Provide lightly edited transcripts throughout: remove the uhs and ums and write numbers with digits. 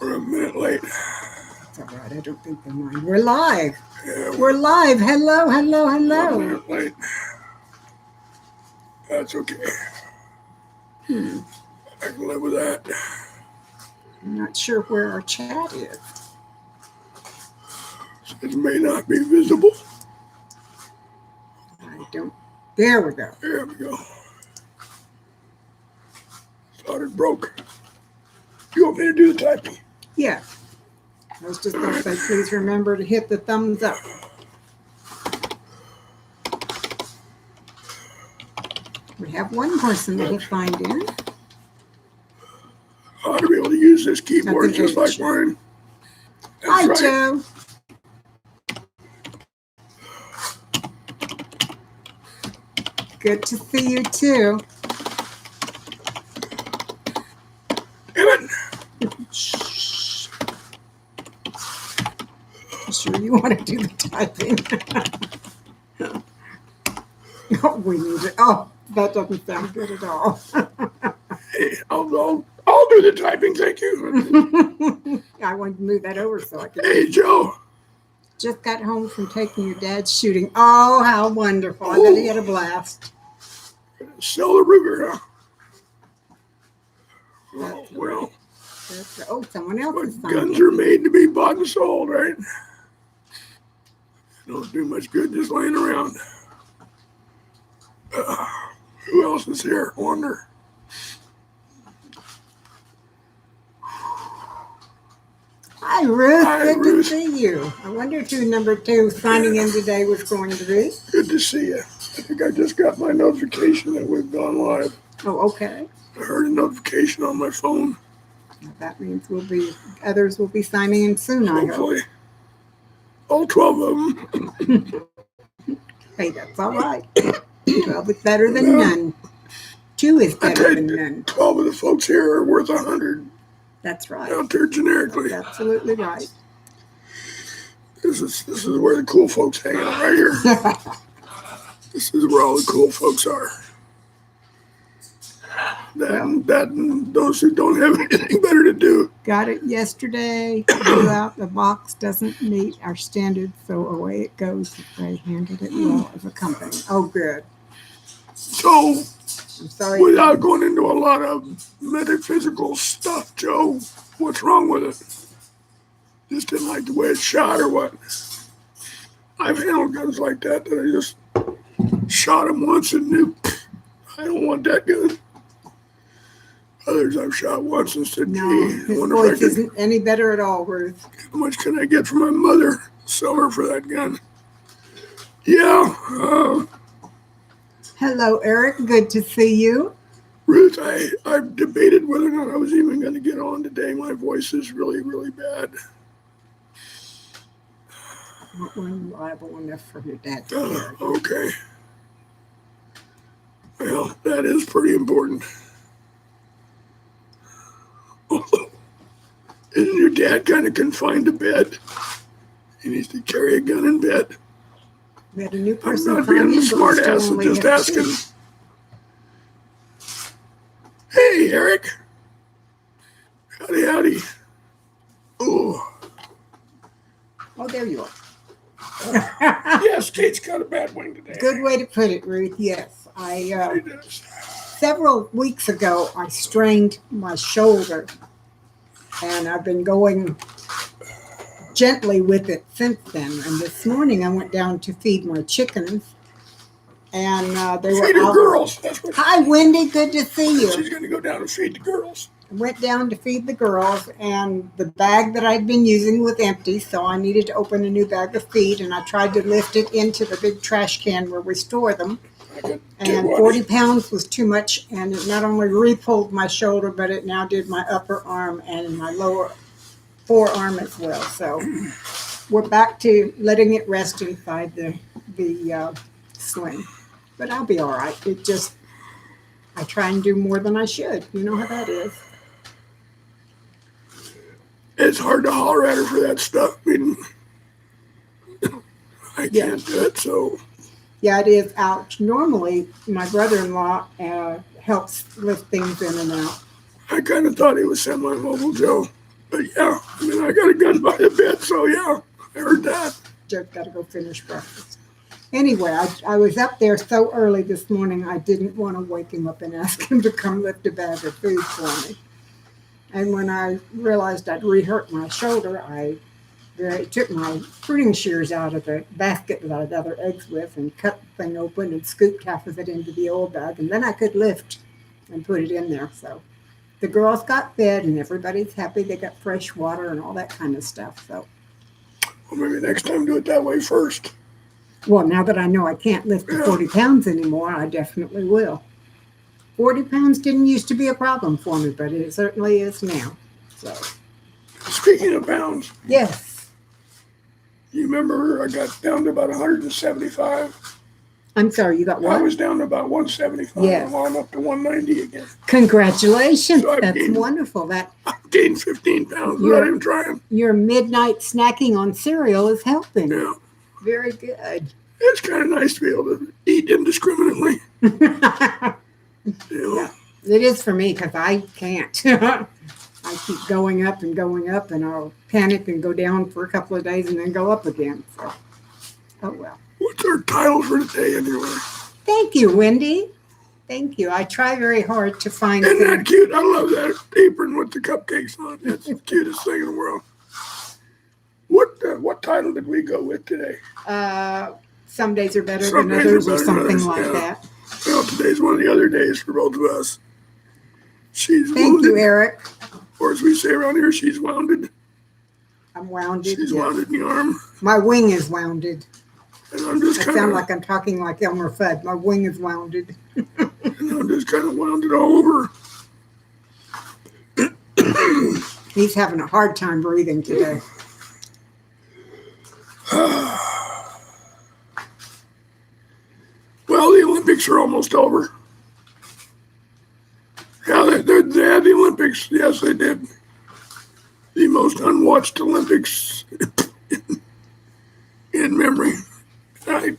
We're a minute late. It's all right. I don't think they mind. We're live. Yeah, We're live. Hello, hello, we're a hello. minute late. That's okay. I can live with that. I'm not sure where our chat is. It may not be visible. I don't. There we go. There we go. Thought it broke. You want me to do the typing? Yeah. I was just going to say, please remember to hit the thumbs up. We have one person that has signed in. I ought to be able to use this keyboard Nothing just like H. mine. That's Hi, right. Joe. Good to see you too. Damn it. Shh. You sure you want to do the typing? Oh, we need it. Oh, that doesn't sound good at all. Hey, I'll do the typing, thank you. I wanted to move that over so I could. Hey, Joe. Just got home from taking your dad's shooting. Oh, how wonderful. I bet he had a blast. Sell the Ruger, huh? Well, Oh, someone else but is signed guns in. are made to be bought and sold, right? Don't do much good just laying around. Who else is here? I wonder. Hi, Ruth. Hi, Good Ruth. to see you. I wondered who number 2 signing in today was going to be. Good to see you. I think I just got my notification that we've gone live. Oh, okay. I heard a notification on my phone. That means others will be signing in soon, I hope. Hopefully. All 12 of them. Hey, that's all right. 12 is better than none. 2 is better than none. 12 of the folks here are worth 100 That's right. out there generically. That's absolutely right. This is where the cool folks hang out right here. This is where all the cool folks are. That and those who don't have anything better to do. Got it yesterday. Blew out. The box doesn't meet our standards, so away it goes. They handled it well as a company. Oh, good. So, I'm sorry. without going into a lot of metaphysical stuff, Joe, what's wrong with it? Just didn't like the way it shot or what? I've handled guns like that I just shot them once and knew I don't want that gun. Others I've shot once and said, No, gee, I his wonder voice if I can, isn't any better at all, Ruth. how much can I get from my mother? Sell her for that gun. Yeah, Hello, Eric. Good to see you. Ruth, I've debated whether or not I was even going to get on today. My voice is really, really bad. Not reliable enough for your dad to hear. Okay. Well, that is pretty important. Isn't your dad kind of confined to bed? He needs to carry a gun in bed. We had a new I'm person not sign being in, a but we smart still ass and only just have asking. 2. Hey, Eric. Howdy, howdy. Oh, Oh, there you are. yes, Kate's got a bad wing today. Good way to put it, Ruth. Yes. She does. Several weeks ago, I strained my shoulder, and I've been going gently with it since then. And this morning, I went down to feed my chickens, and they were Feed her out. girls. That's what. Hi, Wendy. Good to see you. She's going to go down and feed the girls. I went down to feed the girls, and the bag that I'd been using was empty, so I needed to open a new bag of feed, and I tried to lift it into the big trash can where we store them. And 40 pounds was too much, and it not only re-pulled my shoulder, but it now did my upper arm and my lower forearm as well. So we're back to letting it rest inside the sling. But I'll be all right. It just, I try and do more than I should. You know how that is. It's hard to holler at her for that stuff. I mean, I can't do it, so. Yeah, it is. Ouch. Normally, my brother-in-law helps lift things in and out. I kind of thought he was semi-mobile, Joe. But Yeah, I mean, I got a gun by the bed, so yeah, I heard that. Just got to go finish breakfast. Anyway, I was up there so early this morning, I didn't want to wake him up and ask him to come lift a bag of food for me. And when I realized I'd re-hurt my shoulder, I took my pruning shears out of the basket that I'd other eggs with and cut the thing open and scooped half of it into the old bag. And then I could lift and put it in there. So the girls got fed and everybody's happy. They got fresh water and all that kind of stuff. So, Well, maybe next time do it that way first. well, now that I know I can't lift the 40 pounds anymore, I definitely will. 40 pounds didn't used to be a problem for me, but it certainly is now. So, Speaking of pounds, yes, you remember I got down to about 175? I'm sorry, you got I what? was down to about 175. Yes. Now I'm up to 190 again. Congratulations. So I've That's gained- wonderful. That I've gained 15 pounds You're- without even trying. your midnight snacking on cereal is helping. Yeah. Very good. It's kind of nice to be able to eat indiscriminately. It You know? is for me because I can't. I keep going up and I'll panic and go down for a couple of days and then go up again. So, oh well. What's our title for today anyway? Thank you, Wendy. Thank you. I try very hard to find Isn't that things. cute? I love that apron with the cupcakes on. It's the cutest thing in the world. What title did we go with today? Some days are better Some than days are others or better than something others, like yeah. that. Well, today's one of the other days for both of us. She's Thank wounded, you, Eric. or as we say around here, she's wounded. I'm wounded. She's Yes. wounded in the arm, My wing is wounded. and I'm just I kind sound of, like I'm talking like Elmer Fudd. My wing is wounded. wounded all over. He's having a hard time breathing today. Well, the Olympics are almost over. Yeah, they had the Olympics. Yes, they did. The most unwatched Olympics in memory. I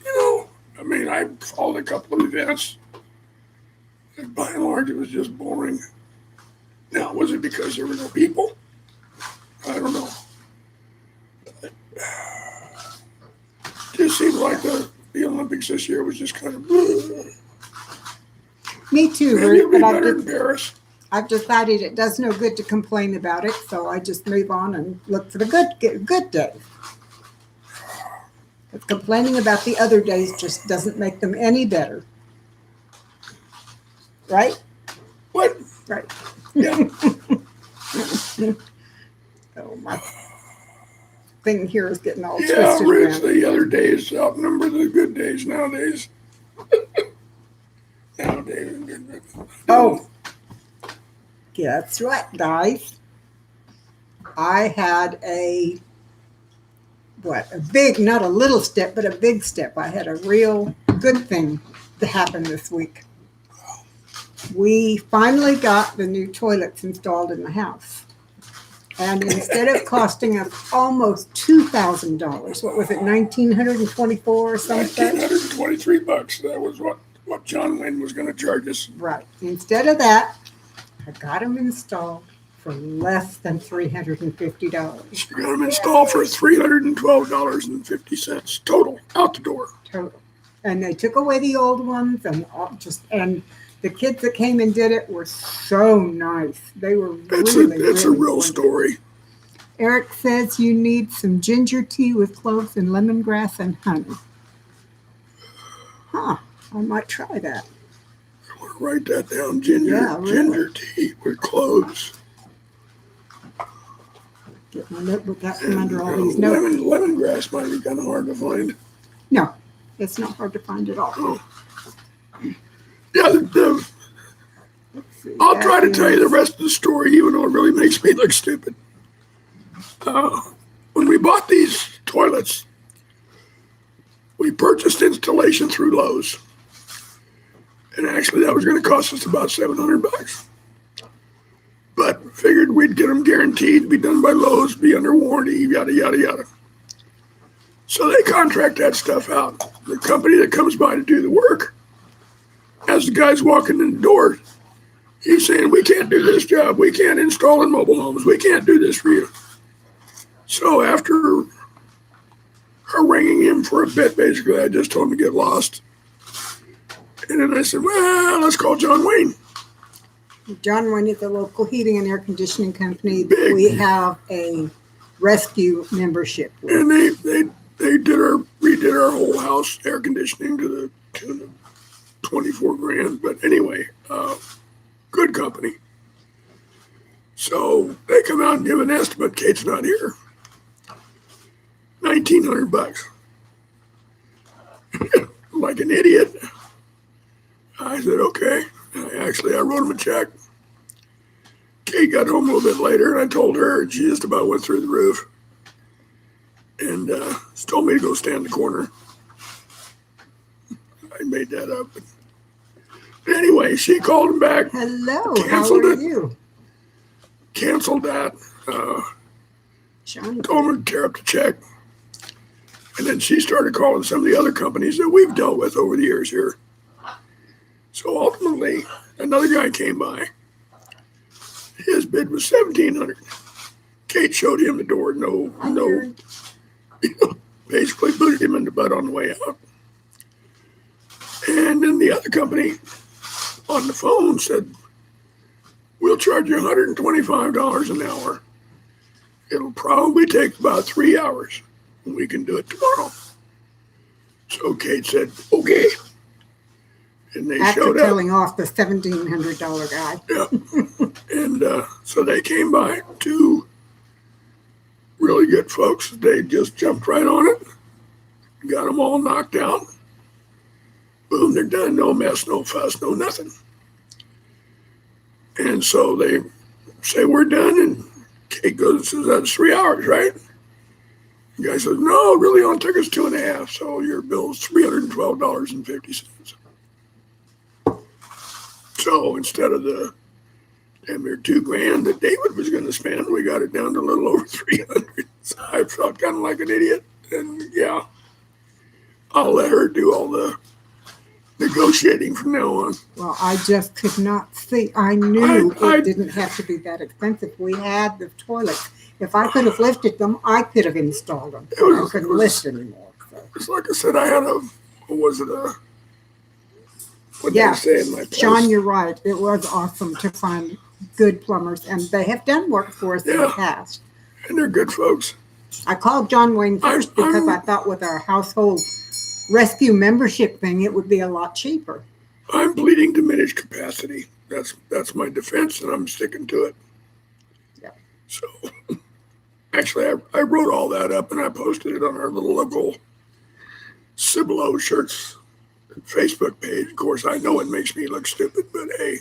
followed a couple of events. And by and large, it was just boring. Now, was it because there were no people? I don't know. But, just seemed like the Olympics this year was just kind of. Me too, Maybe it'll Ruth, be but better in Paris. I've decided it does no good to complain about it, so I just move on and look for the good days. But complaining about the other days just doesn't make them any better. Right? What? Right. Yeah. Oh, my thing here is getting all Yeah, twisted Rich, around. the other days outnumber the good days nowadays. Oh, yeah, that's right, guys. I had not a little step, but a big step. I had a real good thing to happen this week. We finally got the new toilets installed in the house. And instead of costing us almost $2,000, what was it, $1,924 or something? $1,923. That was what John Wayne was going to charge us. Right. Instead of that, I got them installed for less than $350. You got them installed for $312.50 total, out the door. Total. And they took away the old ones and and the kids that came and did it were so nice. They were It's really, a really real wonderful. story. Eric says you need some ginger tea with cloves and lemongrass and honey. Huh. I might try that. I want to write that down. Ginger, Yeah, really. ginger tea with cloves. Get my notebook out from under all And, these notes. lemongrass might be kind of hard to find. No, it's not hard to find at all. Oh. Yeah, Let's see, I'll that try to tell you the is- rest of the story, even though it really makes me look stupid. When we bought these toilets, we purchased installation through Lowe's. And actually, that was going to cost us about $700. But figured we'd get them guaranteed, be done by Lowe's, be under warranty, yada, yada, yada. So they contract that stuff out. The company that comes by to do the work, as the guy's walking in the door, He's saying, we can't do this job. We can't install in mobile homes. We can't do this for you. So after haranguing him for a bit, basically, I just told him to get lost. And then I said, well, let's call John Wayne. John Wayne is a local heating and air conditioning company. Big. We have a rescue membership with. And they redid our whole house air conditioning to the tune of 24 grand. But anyway, good company. So they come out and give an estimate. Kate's not here. $1,900. Like an idiot. I said, okay. I wrote him a check. Kate got home a little bit later, and I told her, and she just about went through the roof. And she told me to go stand in the corner. I made that up. But anyway, she called him back. Hello, Canceled how are it. you? Canceled that. Sean, Told him to tear up the check. And then she started calling some of the other companies that we've dealt with over the years here. So ultimately, another guy came by. His bid was $1,700. Kate showed him the door. No, basically booted him in the butt on the way out. And then the other company on the phone said, we'll charge you $125 an hour. It'll probably take about 3 hours, and we can do it tomorrow. So Kate said, okay. And they after showed up. telling off the $1,700 guy. Yeah. And so they came by, two really good folks. They just jumped right on it, got them all knocked out. Boom, they're done. No mess, no fuss, no nothing. And so they say, we're done. And Kate goes, says, that's 3 hours, right? The guy says, no, it really only took us 2.5. So your bill's $312.50. So instead of the damn near $2,000 that David was going to spend, we got it down to a little over 300. So I felt kind of like an idiot. And yeah, I'll let her do all the negotiating from now on. Well, I just could not see. I knew I it didn't have to be that expensive. We had the toilets. If I could have lifted them, I could have installed them. I couldn't lift anymore. So. It's like I said, I had what Yeah, they say in my place. Sean, you're right. It was awesome to find good plumbers, and they have done work for us in the Yeah. past. And they're good folks. I called John Wayne first because I thought with our household rescue membership thing, it would be a lot cheaper. I'm bleeding diminished capacity. That's my defense, and I'm sticking to it. Yeah. So, actually, I wrote all that up, and I posted it on our little local Cibolo Shirts Facebook page. Of course, I know it makes me look stupid, but hey,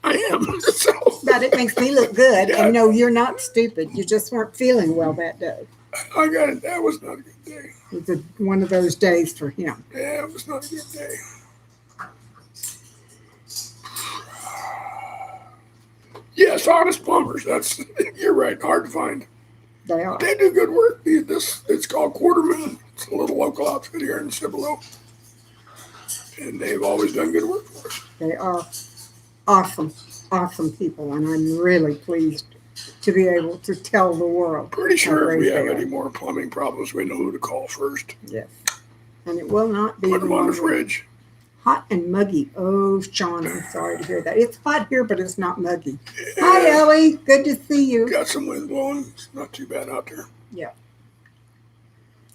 I am. So, But it makes me look good. Yeah. And no, you're not stupid. You just weren't feeling well that day. I got it. That was not a good day. It was one of those days for him. Yeah, it was not a good day. Yes, honest plumbers. You're right. Hard to find. They are. They do good work. It's called Quarterman. It's a little local outfit here in Cibolo. And they've always done good work for us. They are awesome, awesome people. And I'm really pleased to be able to tell the world. Pretty sure how if we great have they any are. more plumbing problems, we know who to call first. Yes. And it will not be Put them on the one fridge. hot and muggy. Oh, Sean, I'm sorry to hear that. It's hot here, but it's not muggy. Hi, Ellie. Good to see you. Got some wind blowing. It's not too bad out there.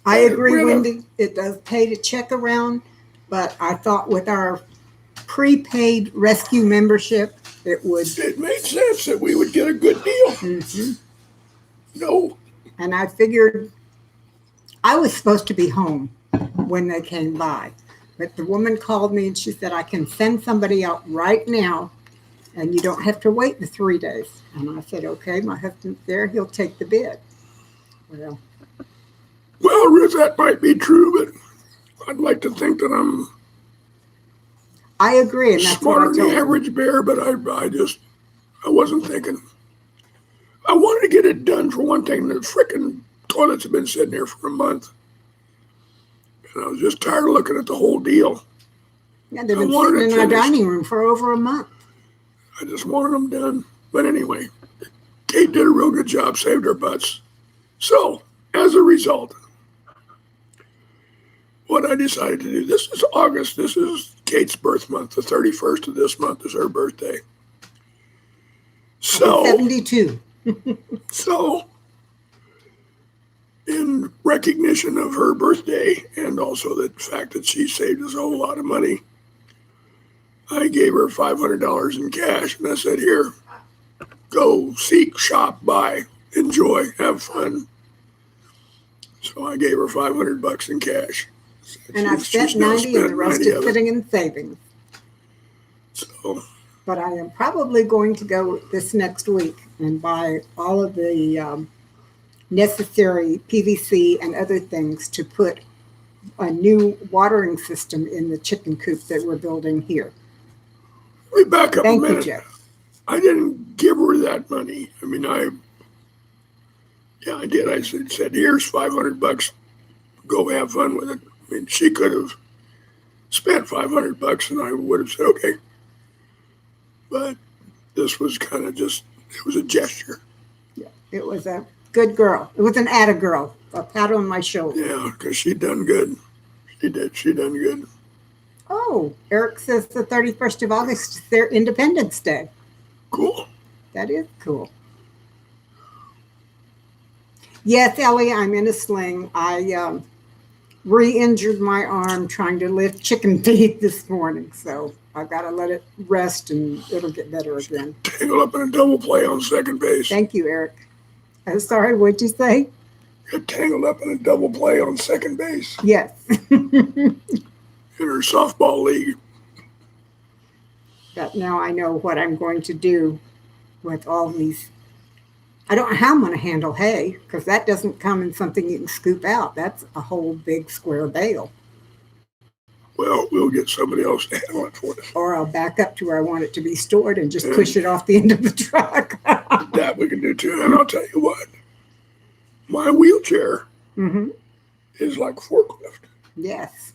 I agree, Really? Wendy. It does pay to check around, but I thought with our prepaid rescue membership, it would. It made sense that we would get a good deal. Mhm. No. And I figured I was supposed to be home when they came by. But the woman called me and she said, I can send somebody out right now and you don't have to wait the 3 days. And I said, okay, my husband's there. He'll take the bid. Well, Ruth, that might be true, but I'd like to think that I'm I agree. And that's what I smarter than told the her. average bear, but I wasn't thinking. I wanted to get it done for one thing. The frickin' toilets have been sitting here for a month. And I was just tired of looking at the whole deal. Yeah, they've I been wanted sitting it in our finished. dining room for over a month. I just wanted them done. But anyway, Kate did a real good job, saved our butts. So, as a result, what I decided to do, this is August, this is Kate's birth month. The 31st of this month is her birthday. So, 72. so in recognition of her birthday and also the fact that she saved us a whole lot of money, I gave her $500 in cash and I said, here, go seek, shop, buy, enjoy, have fun. So I gave her $500 in cash. And I've spent 90 and the rest is sitting in savings. So, but I am probably going to go this next week and buy all of the necessary PVC and other things to put a new watering system in the chicken coop that we're building here. Let me back up Thank a minute. You, Jeff. I didn't give her that money. I mean, I did. I said, here's $500. Go have fun with it. I mean, she could have spent $500 and I would have said, okay. But this was kind of just, it was a gesture. Yeah, it was a good girl. It was an atta girl, a pat on my shoulder. Yeah, because she done good. She did. She done good. Oh, Eric says the 31st of August is their Independence Day. Cool. That is cool. Yes, Ellie, I'm in a sling. I re-injured my arm trying to lift chicken feed this morning, so I've got to let it rest and it'll get better again. Tangled up in a double play on second base. Thank you, Eric. I'm sorry, what'd you say? Got tangled up in a double play on second base. Yes. In her softball league. But now I know what I'm going to do with all these. I don't know how I'm going to handle hay because that doesn't come in something you can scoop out. That's a whole big square bale. Well, we'll get somebody else to handle it for us. Or I'll back up to where I want it to be stored and just push it off the end of the truck. That we can do too. And I'll tell you what, my wheelchair is like a forklift. Yes.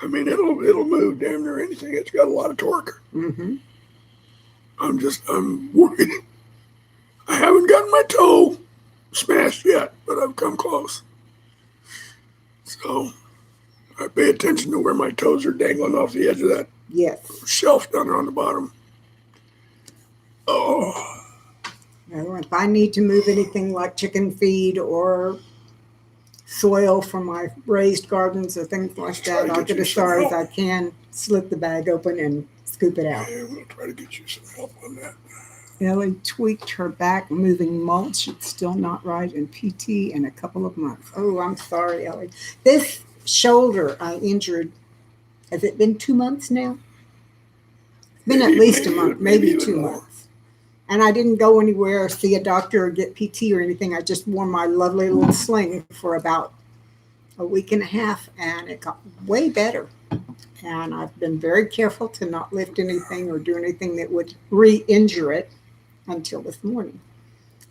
I mean, it'll move damn near anything. It's got a lot of torque. Mm-hmm. I'm worried. I haven't gotten my toe smashed yet, but I've come close. So I pay attention to where my toes are dangling off the edge of that shelf down there on the bottom. Oh. Well, if I need to move anything like chicken feed or soil from my raised gardens or things like that, I'll get as far as I can, slit the bag open and scoop it out. Yeah, we'll try to get you some help on that. Ellie tweaked her back moving mulch. It's still not right in PT in a couple of months. Oh, I'm sorry, Ellie. This shoulder I injured, has it been 2 months now? It's been at least a month, maybe 2 months. And I didn't go anywhere or see a doctor or get PT or anything. I just wore my lovely little sling for about a week and a half, and it got way better. And I've been very careful to not lift anything or do anything that would re-injure it until this morning.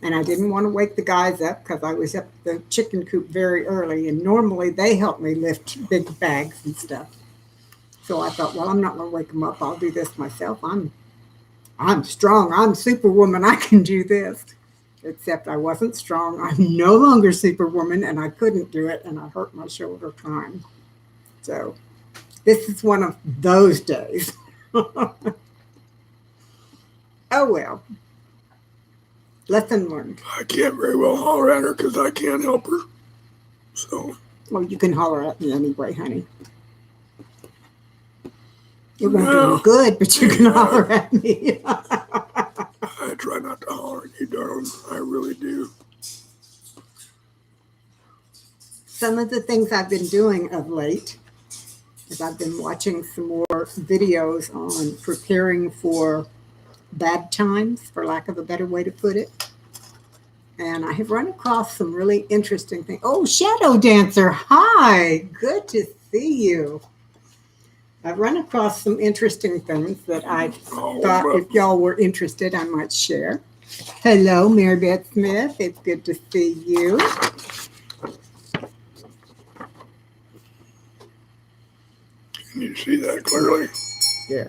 And I didn't want to wake the guys up because I was up the chicken coop very early, and normally they help me lift big bags and stuff. So I thought, well, I'm not going to wake them up. I'll do this myself. I'm strong. I'm Superwoman. I can do this. Except I wasn't strong. I'm no longer Superwoman, and I couldn't do it, and I hurt my shoulder trying. So this is one of those days. Oh, well. Lesson learned. I can't very well holler at her because I can't help her. So. Well, you can holler at me anyway, honey. It won't do no good, but you can holler at me. I try not to holler at you, darling. I really do. Some of the things I've been doing of late is I've been watching some more videos on preparing for bad times, for lack of a better way to put it. And I have run across some really interesting things. Oh, Shadow Dancer, hi. Good to see you. I've run across some interesting things that I thought if y'all were interested, I might share. Hello, Mary Beth Smith. It's good to see you. Can you see that clearly? Yeah.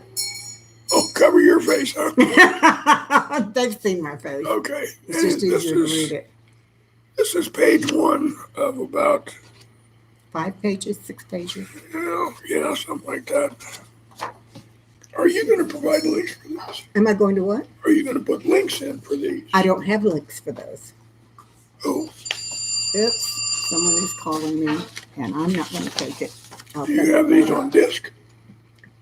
Oh, cover your face, huh? They've seen my face. Okay. It's just And easier to read it. This is page 1 of about, 5 pages, 6 pages. yeah, something like that. Are you going to provide links for this? Am I going to what? Are you going to put links in for these? I don't have links for those. Oh, Oops, someone is calling me, and I'm not going to take it. I'll do you take have it these later. on disk?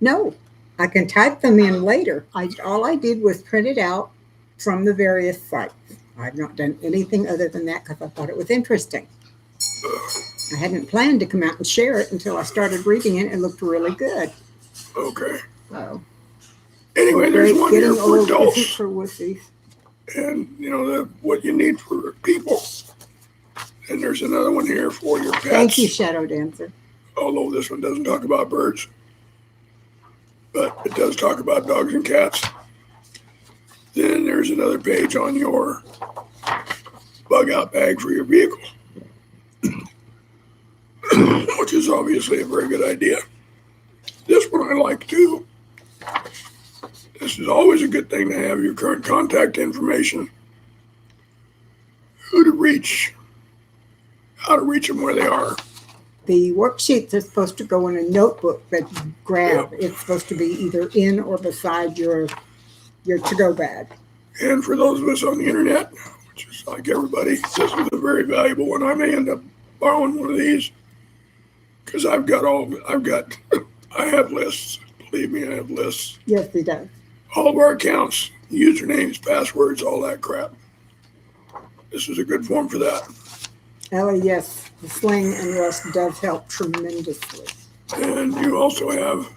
No, I can type them in later. All I did was print it out from the various sites. I've not done anything other than that because I thought it was interesting. I hadn't planned to come out and share it until I started reading it. It looked really good. Okay. So, Anyway, there's one here getting for old isn't adults, for wussies. and what you need for people. And there's another one here for your pets. Thank you, Shadow Dancer. Although this one doesn't talk about birds, but it does talk about dogs and cats. Then there's another page on your bug out bag for your vehicle, which is obviously a very good idea. This one I like too. This is always a good thing to have your current contact information, who to reach, how to reach them where they are. The worksheets are supposed to go in a notebook that you grab. It's supposed to be either in or beside your to-go bag. And for those of us on the internet, which is like everybody, this is a very valuable one. I may end up borrowing one of these because I have lists. Believe me, I have lists. Yes, he does. All of our accounts, usernames, passwords, all that crap. This is a good form for that. Ellie, yes, the sling and rust does help tremendously. And you also have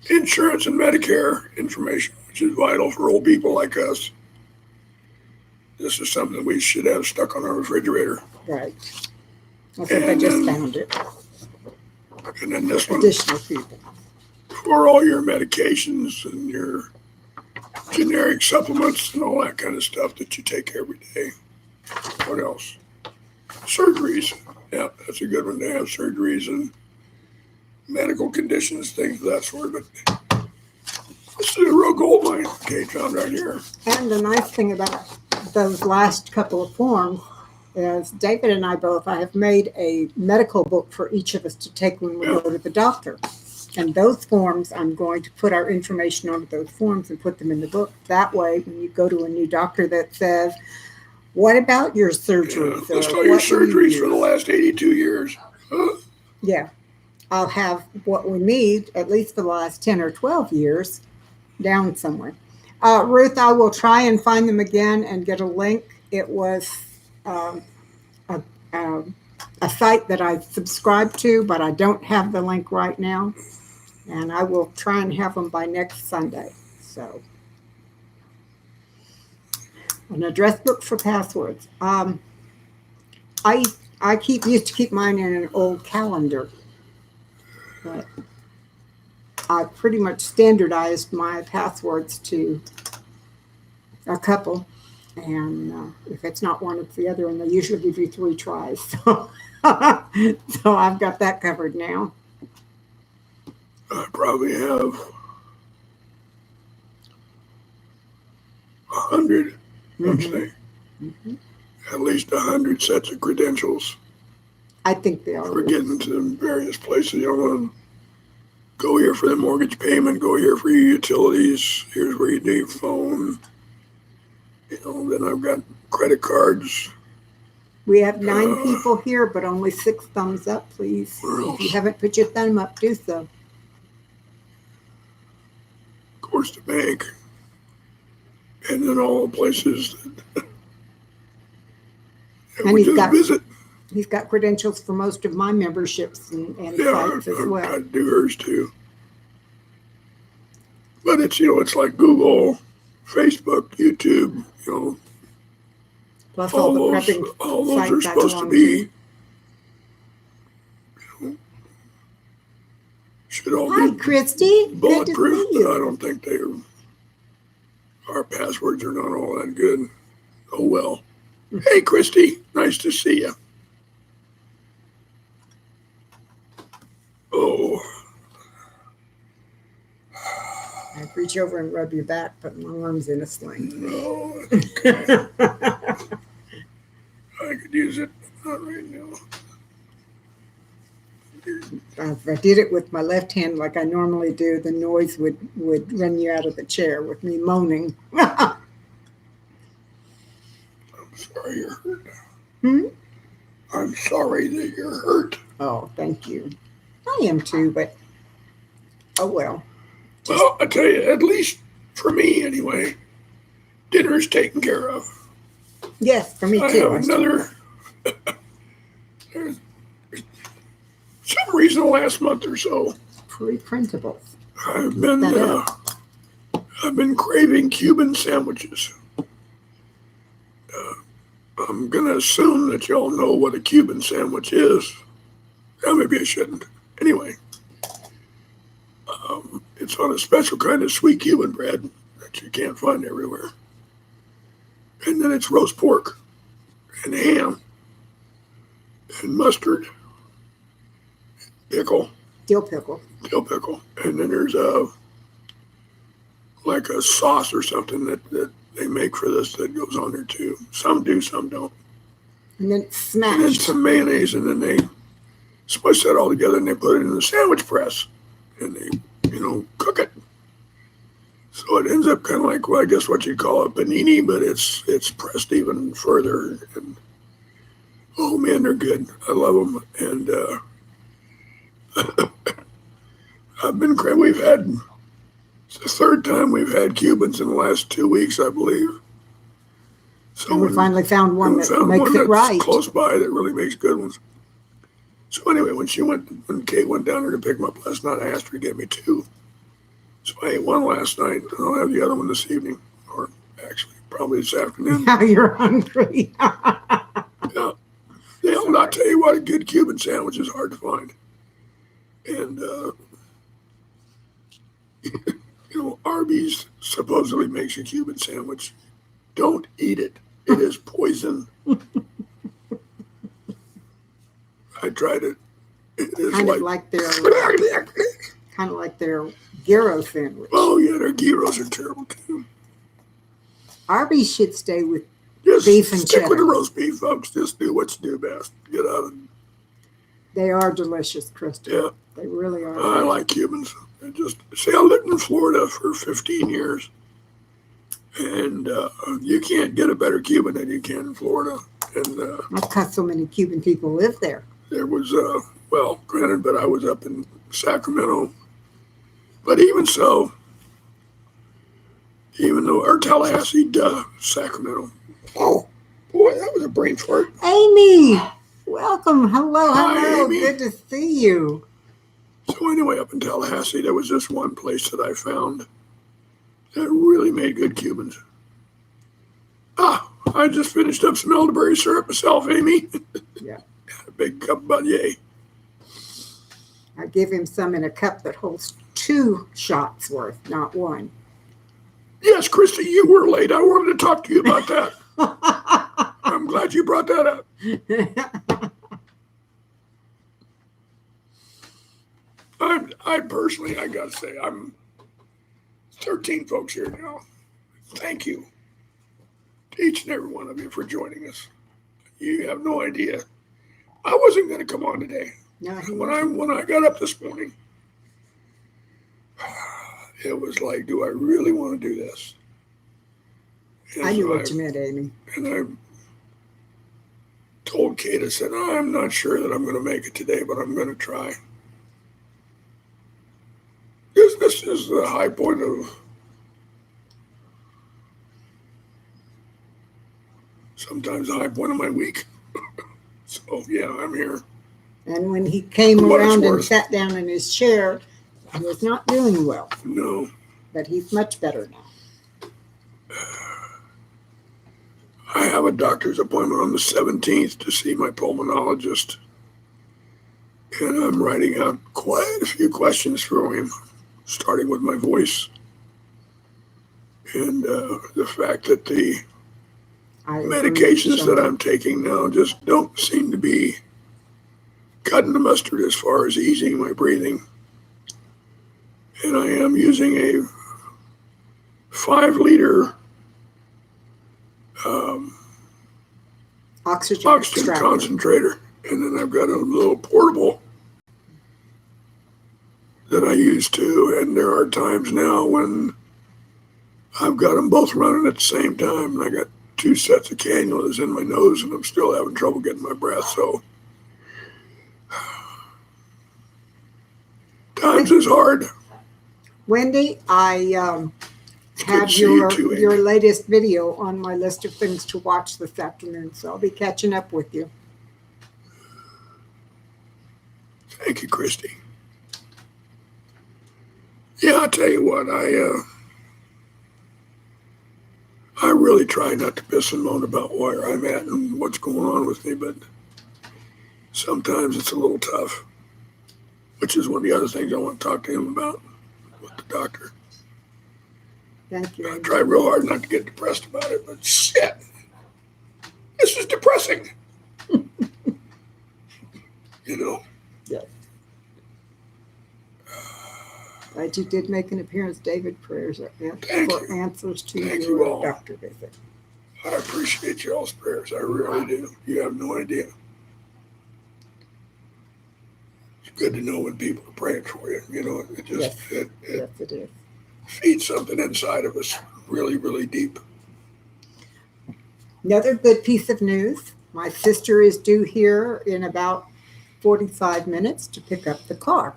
insurance and Medicare information, which is vital for old people like us. This is something we should have stuck on our refrigerator. Right. I think I just found it. And then this one Additional people. for all your medications and your generic supplements and all that kind of stuff that you take every day. What else? Surgeries. Yeah, that's a good one to have. Surgeries and medical conditions, things of that sort. But this is a real gold mine Kate found right here. And the nice thing about those last couple of forms is David and I have made a medical book for each of us to take when we go to the doctor. And those forms, I'm going to put our information onto those forms and put them in the book. That way, when you go to a new doctor that says, what about your surgeries? List all your surgeries for the last 82 years. Huh? Yeah. I'll have what we need, at least for the last 10 or 12 years, down somewhere. Ruth, I will try and find them again and get a link. It was a site that I subscribed to, but I don't have the link right now. And I will try and have them by next Sunday. So, an address book for passwords. I used to keep mine in an old calendar, but I pretty much standardized my passwords to a couple. And if it's not one, it's the other, and they usually give you 3 tries. So, so I've got that covered now. I probably have 100, let's say. Mm-hmm. At least 100 sets of credentials I think they for are. getting to various places. You don't want to go here for the mortgage payment, go here for your utilities, here's where you do your phone. Then I've got credit cards. We have 9 people here, but only 6 thumbs up, please. If you haven't put your thumb up, do so. Of course, the bank. And then all the places that And we he's just got- visit. He's got credentials for most of my memberships and Yeah, sites as I've well. got to do hers too. But it's, it's like Google, Facebook, YouTube, Plus all the all prepping those sites are I supposed to belong be, should all Hi, be Christy. Good to bulletproof, see but I you. don't think our passwords are not all that good. Oh well. Hey, Christy, nice to see you. Oh, I'd reach over and rub your back, put my arms in a sling. No, okay. I could use it, but not right now. If I did it with my left hand like I normally do, the noise would run you out of the chair with me moaning. I'm sorry you're hurt. Hmm? I'm sorry that you're hurt. Oh, thank you. I am too, but oh well. Well, I tell you, at least for me anyway, dinner's taken care of. Yes, for me I too. have another. There's some reason the last month or so, Pre-printables. I've been craving Cuban sandwiches. I'm gonna assume that y'all know what a Cuban sandwich is. Yeah, maybe I shouldn't. Anyway, it's on a special kind of sweet Cuban bread that you can't find everywhere. And then it's roast pork and ham and mustard, pickle, Dill pickle. dill pickle. And then there's like a sauce or something that they make for this that goes on there too. Some do, some don't. And then it's And then smashed. some mayonnaise, and then they smush that all together and they put it in the sandwich press and they, cook it. So it ends up kind of like, well, I guess what you'd call a panini, but it's pressed even further. And oh man, they're good. I love them. And it's the third time we've had Cubans in the last 2 weeks, I believe. So And we finally found one we that found makes one it that's right. close by that really makes good ones. So anyway, when Kate went down there to pick them up last night, I asked her to get me 2. So I ate one last night, and I'll have the other one this evening, or actually probably this afternoon. Now you're hungry. Yeah. They'll not tell you what, a good Cuban sandwich is hard to find. And Arby's supposedly makes a Cuban sandwich. Don't eat it. It is poison. I tried it. It is kind of like their gyro sandwich. Oh yeah, their gyros are terrible too. Arby's should stay with Just beef and stick with the cheddar. roast beef, folks. Just do what you do best. Get out of it. They are delicious, Kristen. Yeah, They really are. I like Cubans. I lived in Florida for 15 years, and you can't get a better Cuban than you can in Florida. And That's because so many Cuban people live there. there was, granted, but I was up in Sacramento. But even so, or Tallahassee, Sacramento. Oh, boy, that was a brain fart. Amy, welcome. Hello, Hi, hello. Amy. Good to see you. So anyway, up in Tallahassee, there was this one place that I found that really made good Cubans. I just finished up some elderberry syrup myself, Amy. Yeah. A big cup of Badier. I give him some in a cup that holds 2 shots worth, not 1. Yes, Christy, you were late. I wanted to talk to you about that. I'm glad you brought that up. I personally, I gotta say, I'm 13 folks here now. Thank you to each and every one of you for joining us. You have no idea. I wasn't going to come on today. No, he When I got up this morning, it was like, do I really want to do this? And I knew so what you meant, Amy. And I told Kate, I said, I'm not sure that I'm going to make it today, but I'm going to try. This is the high point of sometimes the high point of my week. So, yeah, I'm here. And when he came For what it's around and worth. sat down in his chair, he was not doing well, No, but he's much better now. I have a doctor's appointment on the 17th to see my pulmonologist. And I'm writing out quite a few questions for him, starting with my voice. And the fact that the medications that I'm taking now just don't seem to be cutting the mustard as far as easing my breathing. And I am using a 5-liter Oxygen oxygen extractor. concentrator. And then I've got a little portable that I use too. And there are times now when I've got them both running at the same time. And I got 2 sets of cannulas in my nose and I'm still having trouble getting my breath. So times is hard. Wendy, I have to see you too, your Amy. latest video on my list of things to watch this afternoon, so I'll be catching up with you. Thank you, Christy. Yeah, I'll tell you what, I really try not to piss and moan about where I'm at and what's going on with me, but sometimes it's a little tough, which is one of the other things I want to talk to him about with the doctor. Thank you. I try real hard not to get depressed about it, but shit, this is depressing. You know? Yes. Glad you did make an appearance, David. Prayers are Thank for you. answers to Thank you your all. doctor visit. I appreciate y'all's prayers. I really do. You have no idea. It's good to know when people are praying for you. You know, it just Yes. it Yes, it is. feeds something inside of us really, really deep. Another good piece of news. My sister is due here in about 45 minutes to pick up the car.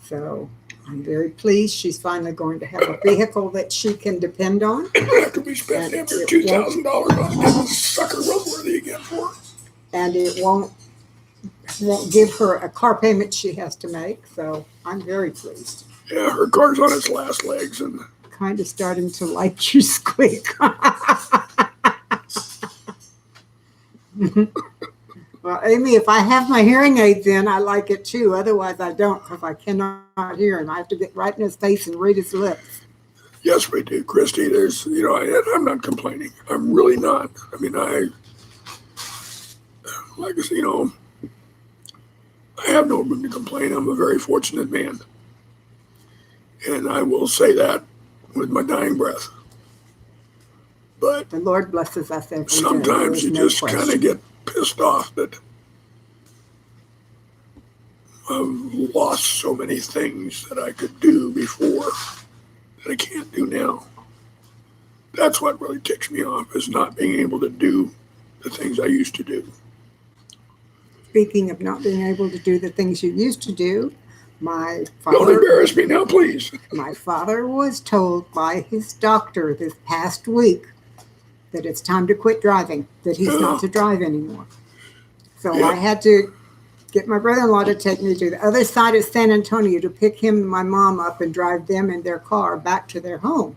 So I'm very pleased. She's finally going to have a vehicle that she can depend on. After we spent And damn near it $2,000 on getting this sucker roadworthy again for her. And it won't give her a car payment she has to make. So I'm very pleased. Yeah, her car's on its last legs, and Kind of starting to like you squeak. Well, Amy, if I have my hearing aids in, I like it too. Otherwise, I don't because I cannot hear him. I have to get right in his face and read his lips. yes, we do, Christy. There's, you know, I'm not complaining. I'm really not. I mean, like I said, you know, I have no room to complain. I'm a very fortunate man. And I will say that with my dying breath. But The Lord blesses us every day. sometimes There you is no just kind question. of get pissed off that I've lost so many things that I could do before that I can't do now. That's what really ticks me off, is not being able to do the things I used to do. Speaking of not being able to do the things you used to do, my Don't father, embarrass me now, please. my father was told by his doctor this past week that it's time to quit driving, that he's not to drive anymore. So Yeah. I had to get my brother-in-law to take me to the other side of San Antonio to pick him and my mom up and drive them in their car back to their home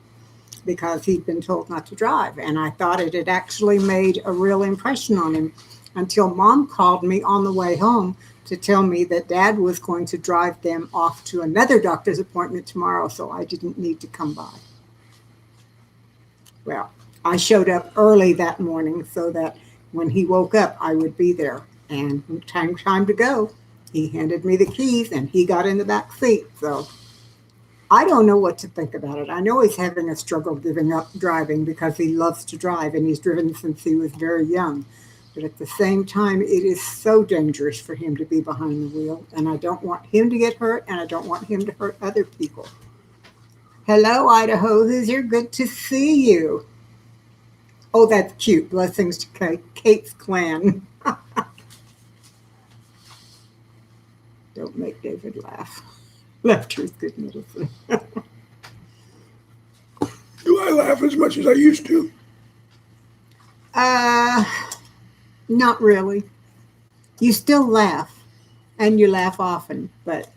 because he'd been told not to drive. And I thought it had actually made a real impression on him until Mom called me on the way home to tell me that Dad was going to drive them off to another doctor's appointment tomorrow, so I didn't need to come by. Well, I showed up early that morning so that when he woke up, I would be there. And when time to go, he handed me the keys and he got in the back seat. So I don't know what to think about it. I know he's having a struggle giving up driving because he loves to drive and he's driven since he was very young. But at the same time, it is so dangerous for him to be behind the wheel. And I don't want him to get hurt and I don't want him to hurt other people. Hello, Idaho Hoosier. Good to see you. Oh, that's cute. Blessings to Kate's clan. Don't make David laugh. Laughter is good medicine. Do I laugh as much as I used to? Not really. You still laugh, and you laugh often, but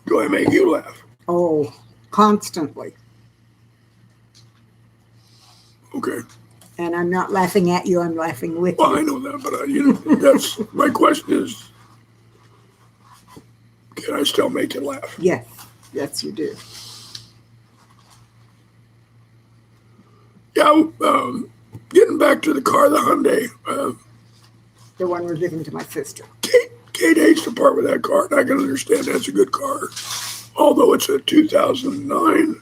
Do I make you laugh? oh, constantly. Okay. And I'm not laughing at you, I'm laughing with Well, I you. know that, but you know, that's my question is, can I still make you laugh? Yes, yes, you do. Yeah, getting back to the car, the Hyundai. The one we're giving to my sister. Kate hates to part with that car, and I can understand that's a good car. Although it's a 2009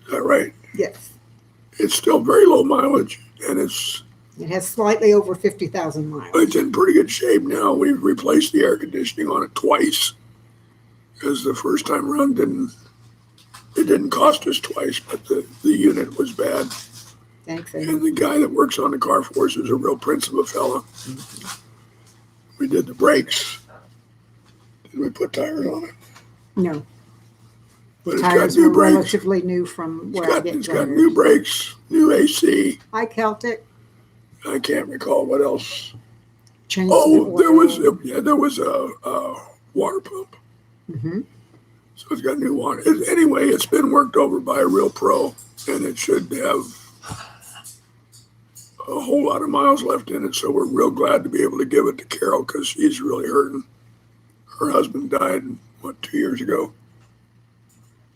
Is that right? Yes. It's still very low mileage, and It has slightly over 50,000 miles. it's in pretty good shape now. We've replaced the air conditioning on it twice, because the first time around it didn't cost us twice, but the unit was bad. Thanks, And Amy. the guy that works on the car for us is a real prince of a fella. We did the brakes. Did we put tires on it? No, But it's tires got new were brakes. relatively new from where I get It's got tires. new brakes, new AC. Hi, Celtic. I can't recall what else. Changed Oh, the there was a water pump. Mm-hmm. So it's got new water. Anyway, it's been worked over by a real pro, and it should have a whole lot of miles left in it. So we're real glad to be able to give it to Carol because she's really hurting. Her husband died, 2 years ago?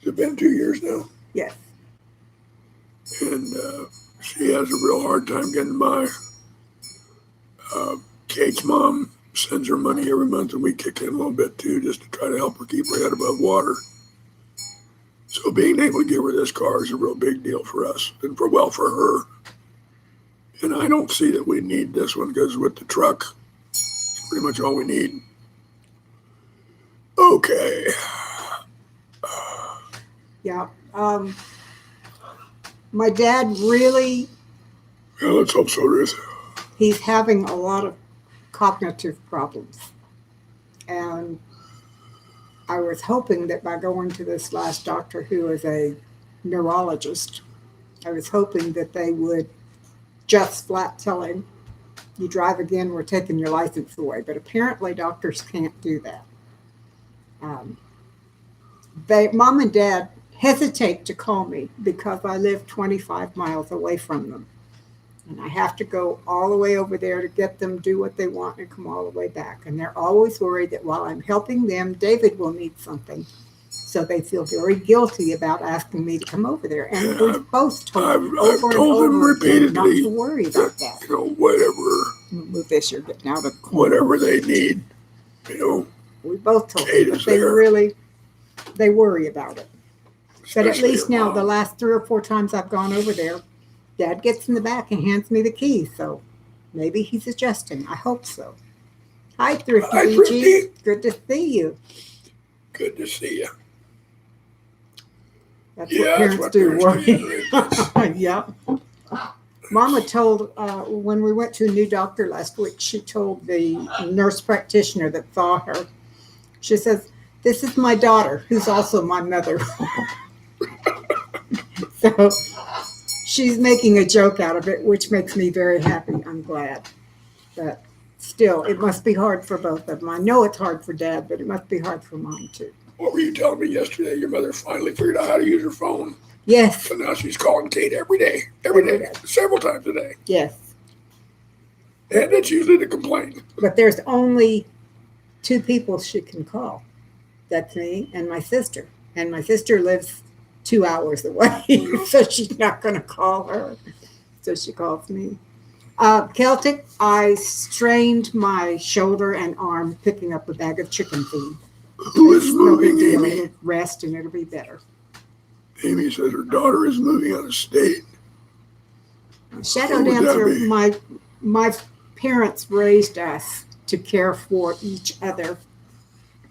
Has it been 2 years now? Yes. And she has a real hard time getting by. Kate's mom sends her money every month, and we kick in a little bit too, just to try to help her keep her head above water. So being able to give her this car is a real big deal for us, and for her. And I don't see that we need this one because with the truck, it's pretty much all we need. Okay. Yeah. My dad really, Yeah, let's hope so, Ruth. he's having a lot of cognitive problems. And I was hoping that by going to this last doctor who is a neurologist, I was hoping that they would just flat tell him, you drive again, we're taking your license away. But apparently doctors can't do that. Mom and Dad hesitate to call me because I live 25 miles away from them. And I have to go all the way over there to get them do what they want and come all the way back. And they're always worried that while I'm helping them, David will need something. So they feel very guilty about asking me to come over there. And Yeah, we've both told them I've over and told them over again not repeatedly to worry about that. Whatever Move this, you're getting out of corner. whatever they need, We both told Kate them, is but there. they worry about it. But at especially least your now, mom. the last 3 or 4 times I've gone over there, Dad gets in the back and hands me the keys. So maybe he's adjusting. I hope so. Hi, Thrifty Hi, BG. Thrifty. Good to see you. Good to see you. That's Yeah, what that's parents what do. parents do, Worry. Yep. Mama told, when we went to a new doctor last week, she told the nurse practitioner that saw her, she says, this is my daughter, who's also my mother. So she's making a joke out of it, which makes me very happy. I'm glad. But still, it must be hard for both of them. I know it's hard for Dad, but it must be hard for Mom, too. What were you telling me yesterday? Your mother finally figured out how to use her phone. Yes, So now she's calling Kate every day, several times a day. yes. And it's usually to complain. But there's only 2 people she can call. That's me and my sister. And my sister lives 2 hours away, so she's not going to call her. So she calls me. Celtic, I strained my shoulder and arm picking up a bag of chicken feed. Who is It's no big moving, deal. Amy? It'll rest and it'll be better. Amy says her daughter is moving out of state. Shadow Who would that dancer, be? my parents raised us to care for each other.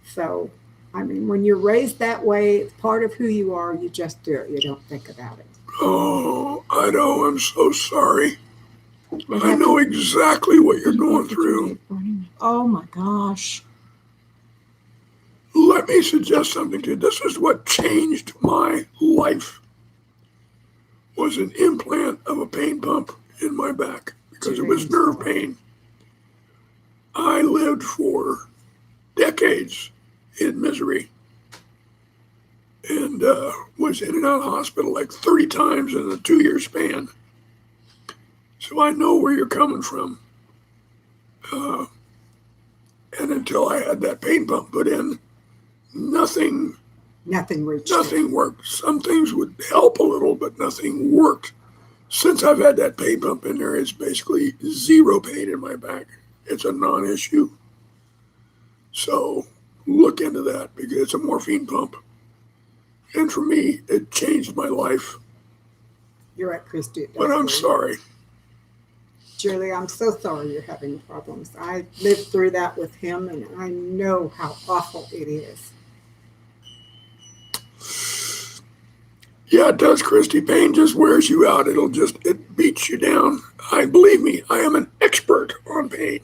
So, I mean, when you're raised that way, it's part of who you are. You just do it. You don't think about it. Oh, I know. I'm so sorry. I know exactly what you're going through. Oh my gosh. Let me suggest something to you. This is what changed my life. Was an implant of a pain pump in my back because it was nerve pain. I lived for decades in misery and was in and out of the hospital like 30 times in a 2-year span. So I know where you're coming from. And until I had that pain pump put in, nothing Nothing reached it. worked. Some things would help a little, but nothing worked. Since I've had that pain pump in there, it's basically zero pain in my back. It's a non-issue. So look into that because it's a morphine pump. And for me, it changed my life. You're right, Christy. It does But I'm hurt. sorry. Julie, I'm so sorry you're having problems. I lived through that with him, and I know how awful it is. Yeah, it does, Christy. Pain just wears you out. It beats you down. Believe me, I am an expert on pain.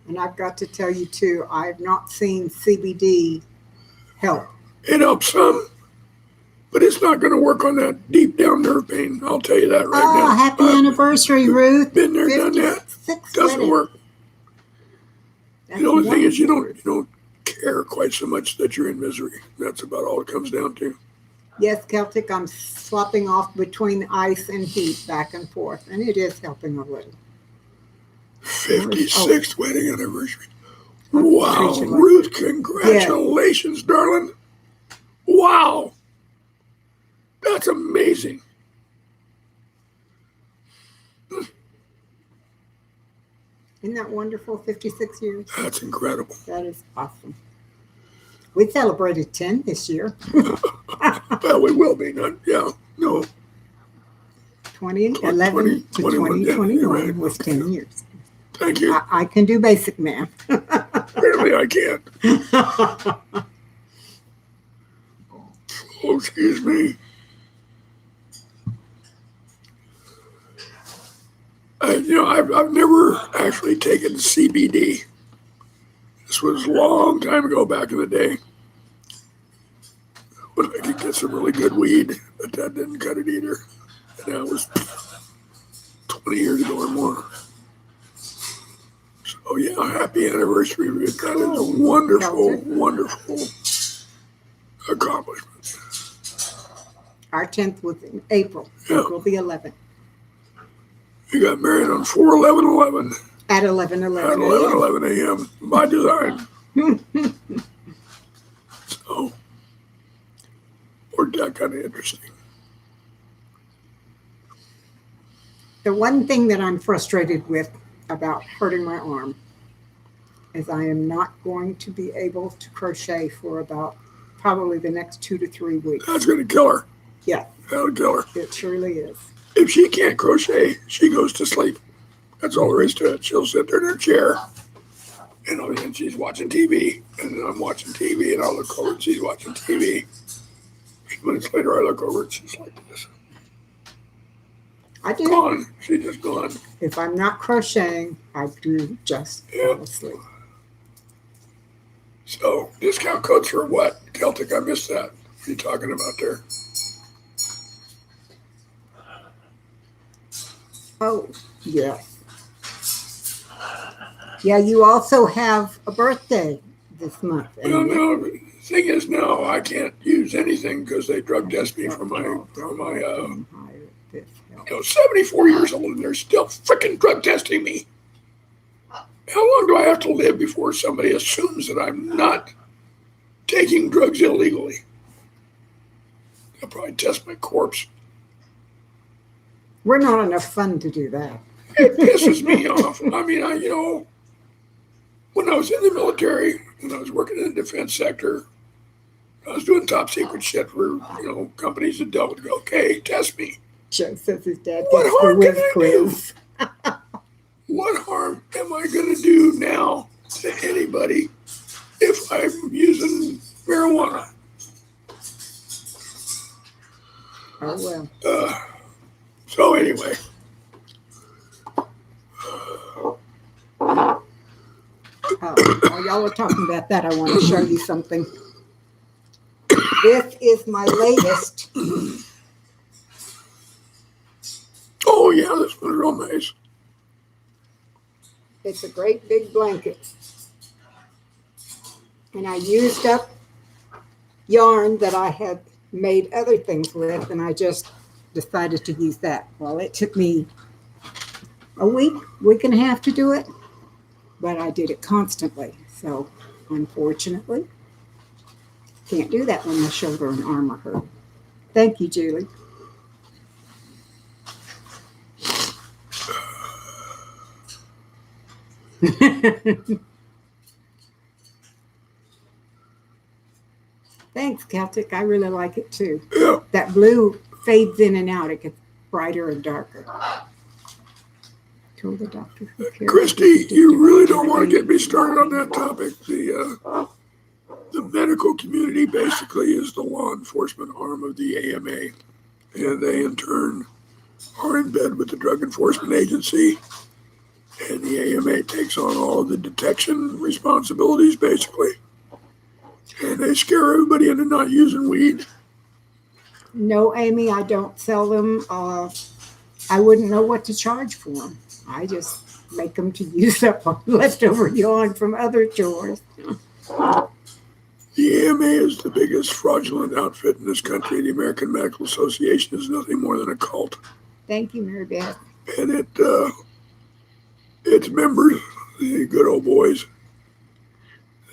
And I've got to tell you, too, I've not seen CBD help. It helps some, but it's not going to work on that deep down nerve pain. I'll tell you that right now. Happy anniversary, Ruth. Been there, done that. 56 Doesn't wedding. work. That's The only thing is you wonderful. don't care quite so much that you're in misery. That's about all it comes down to. Yes, Celtic, I'm swapping off between ice and heat back and forth, and it is helping a little. 56th wedding anniversary. I'm Wow, preaching like Ruth, congratulations, darling. Wow. That's amazing. Isn't that wonderful? 56 years. That's incredible. That is awesome. We celebrated 10 this year. Well, we will be. Not, yeah, no. 2011 to 21, yeah, you're 2021 right. was 10 years. Thank you. I can do basic math. Apparently I can't. Oh, excuse me. I've never actually taken CBD. This was a long time ago, back in the day, when I could get some really good weed, but that didn't cut it either. And that was 20 years ago or more. So yeah, happy anniversary, Ruth. That is a wonderful, wonderful accomplishment. Our 10th was in April, Yeah. April the 11th, You got married on 4/11/11 at at 11:11 11:11 a.m. by design. So, worked out kind of interesting. The one thing that I'm frustrated with about hurting my arm is I am not going to be able to crochet for about probably the next 2 to 3 weeks. That's going to kill her. Yeah, That'll kill her. it surely is. If she can't crochet, she goes to sleep. That's all there is to it. She'll sit there in her chair, and she's watching TV, and then I'm watching TV, and I'll look over, and she's watching TV. A few minutes later, I look over, and she's like this. I do. Gone. She's just gone. If I'm not crocheting, I do just fall asleep. So, discount codes for what? Celtic, I missed that. What are you talking about there? Oh, yes. Yeah, you also have a birthday this month. Well, no, the thing is now I can't use anything because they drug test me for my 74 years old, and they're still freaking drug testing me. How long do I have to live before somebody assumes that I'm not taking drugs illegally? They'll probably test my corpse. We're not enough fun to do that. It pisses me off. I mean, when I was in the military, when I was working in the defense sector, I was doing top secret shit for, companies that dealt with, okay, test me. Joe says his dad What gets the harm whiz can I quiz. What harm am I going to do now to anybody if I'm using marijuana? Oh, well. So anyway, While y'all are talking about that, I want to show you something. This is my latest. oh yeah, this was real nice. It's a great big blanket. And I used up yarn that I had made other things with, and I just decided to use that. Well, it took me a week and a half to do it, but I did it constantly. So, unfortunately, can't do that when my shoulder and arm are hurt. Thank you, Julie. Thanks, Celtic. I really like it too. Yeah, That blue fades in and out. It gets brighter and darker. Told the doctor who cared. Christy, you really don't want to get me started on that topic. The medical community basically is the law enforcement arm of the AMA, and they in turn are in bed with the Drug Enforcement Agency, and the AMA takes on all of the detection responsibilities basically, and they scare everybody into not using weed. No, Amy, I don't sell them. I wouldn't know what to charge for them. I just make them to use up leftover yarn from other chores. The AMA is the biggest fraudulent outfit in this country. The American Medical Association is nothing more than a cult. Thank you, Mary Beth. And its members, the good old boys,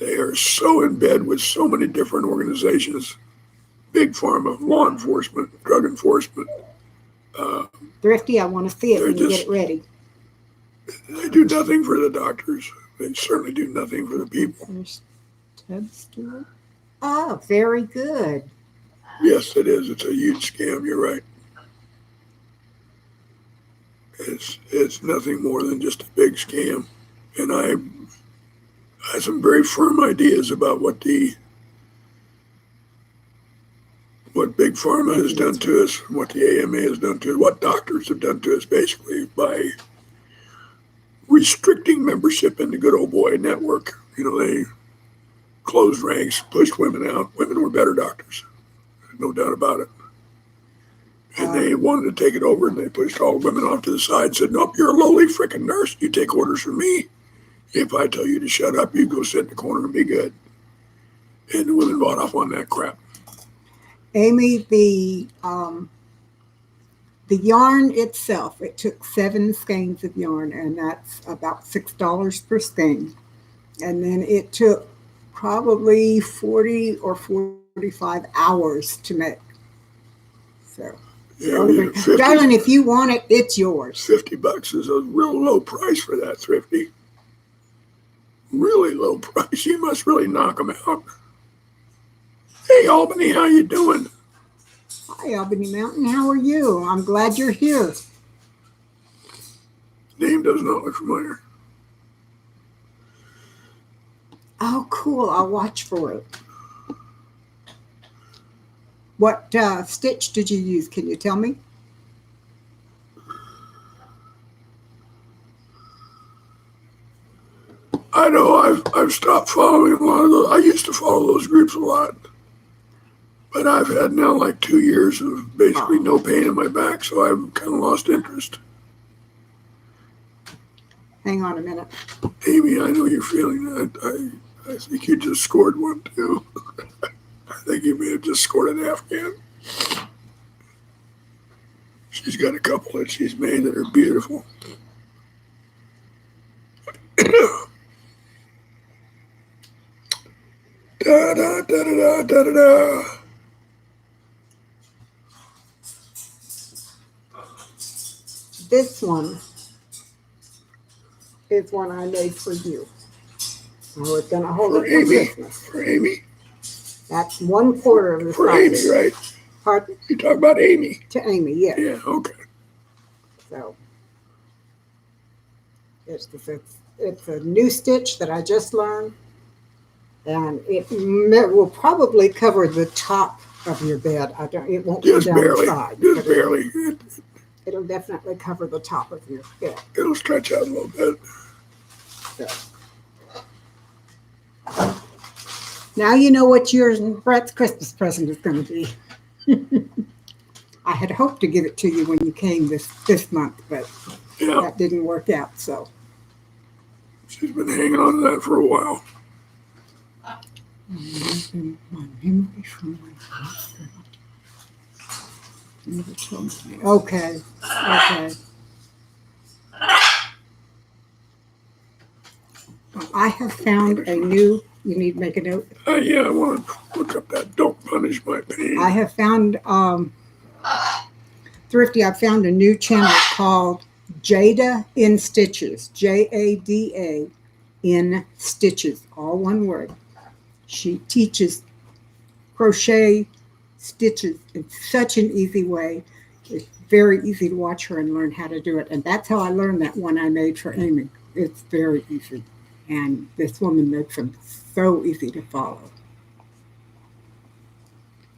they are so in bed with so many different organizations. Big pharma, law enforcement, drug enforcement. Thrifty, I want to see it They're when you just- get it ready. They do nothing for the doctors. They certainly do nothing for the people. There's Ted Stewart. Oh, very good. Yes, it is. It's a huge scam. You're right. It's nothing more than just a big scam. And I have some very firm ideas about what big pharma has done to us, what the AMA has done to us, what doctors have done to us, basically by restricting membership in the good old boy network. You know, they closed ranks, pushed women out. Women were better doctors, no doubt about it. And they wanted to take it over, and they pushed all women off to the side and said, nope, you're a lowly freaking nurse. You take orders from me. If I tell you to shut up, you go sit in the corner and be good. And the women bought off on that crap. Amy, the yarn itself, it took 7 skeins of yarn, and that's about $6 per skein. And then it took probably 40 or 45 hours to make. So, Yeah, 50, darling, if you want it, it's yours. $50 is a real low price for that, Thrifty. Really low price. You must really knock them out. Hey, Albany, how you doing? Hi, Albany Mountain. How are you? I'm glad you're here. Name does not look familiar. Oh, cool. I'll watch for it. What stitch did you use? Can you tell me? I know I've stopped following a lot of those. I used to follow those groups a lot. But I've had now like 2 years of basically no pain in my back, so I've kind of lost interest. Hang on a minute. Amy, I know you're feeling that. I think you just scored one too. I think you may have just scored an Afghan. She's got a couple that she's made that are beautiful. Da da da da da da da. This one is one I made for you. I was going to hold For it for Amy. Christmas. For Amy. That's 1/4 of the For size. Amy, right? Pardon? You talk about Amy. To Amy, yes. Yeah, okay. So it's a new stitch that I just learned, and it will probably cover the top of your bed. It won't go Just down barely. the side. Just but barely. It'll definitely cover the top of your bed. It'll stretch out a little bit. So. Now you know what yours and Brett's Christmas present is going to be. I had hoped to give it to you when you came this month, but Yeah, that didn't work out. So she's been hanging on to that for a while. Okay. I have found a new. You need to make a note. Yeah, I want to look up that Don't Punish My Pain. I have found Thrifty. I found a new channel called Jada in Stitches. Jada in Stitches. All one word. She teaches crochet stitches in such an easy way. It's very easy to watch her and learn how to do it. And that's how I learned that one I made for Amy. It's very easy. And this woman makes them so easy to follow.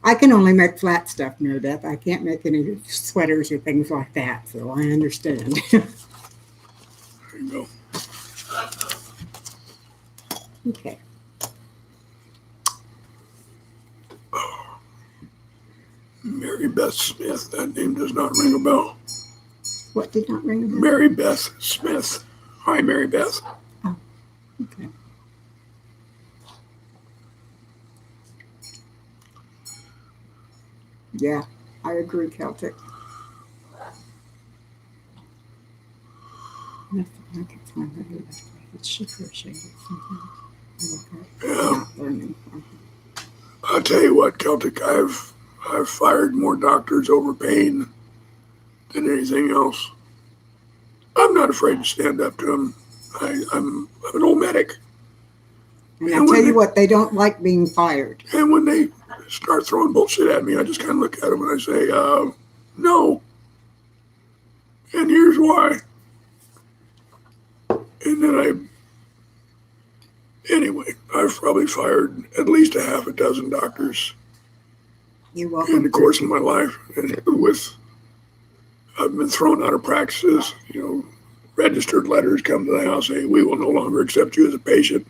I can only make flat stuff, Mary Beth. I can't make any sweaters or things like that, so I understand. There you go. Okay. Mary Beth Smith. That name does not ring a bell. What did not ring a bell? Mary Beth Smith. Hi, Mary Beth. Okay. Yeah, I agree, Celtic. Nothing like it's my regular. It's she crocheted something. Yeah. Learning. I'll tell you what, Celtic, I've fired more doctors over pain than anything else. I'm not afraid to stand up to them. I'm an old medic. And I tell you what, they don't like being fired. And when they start throwing bullshit at me, I just kind of look at them and I say, no. And here's why. And then anyway, I've probably fired at least a half a dozen doctors You're welcome. in the course of my life. And I've been thrown out of practices, registered letters come to the house saying, we will no longer accept you as a patient.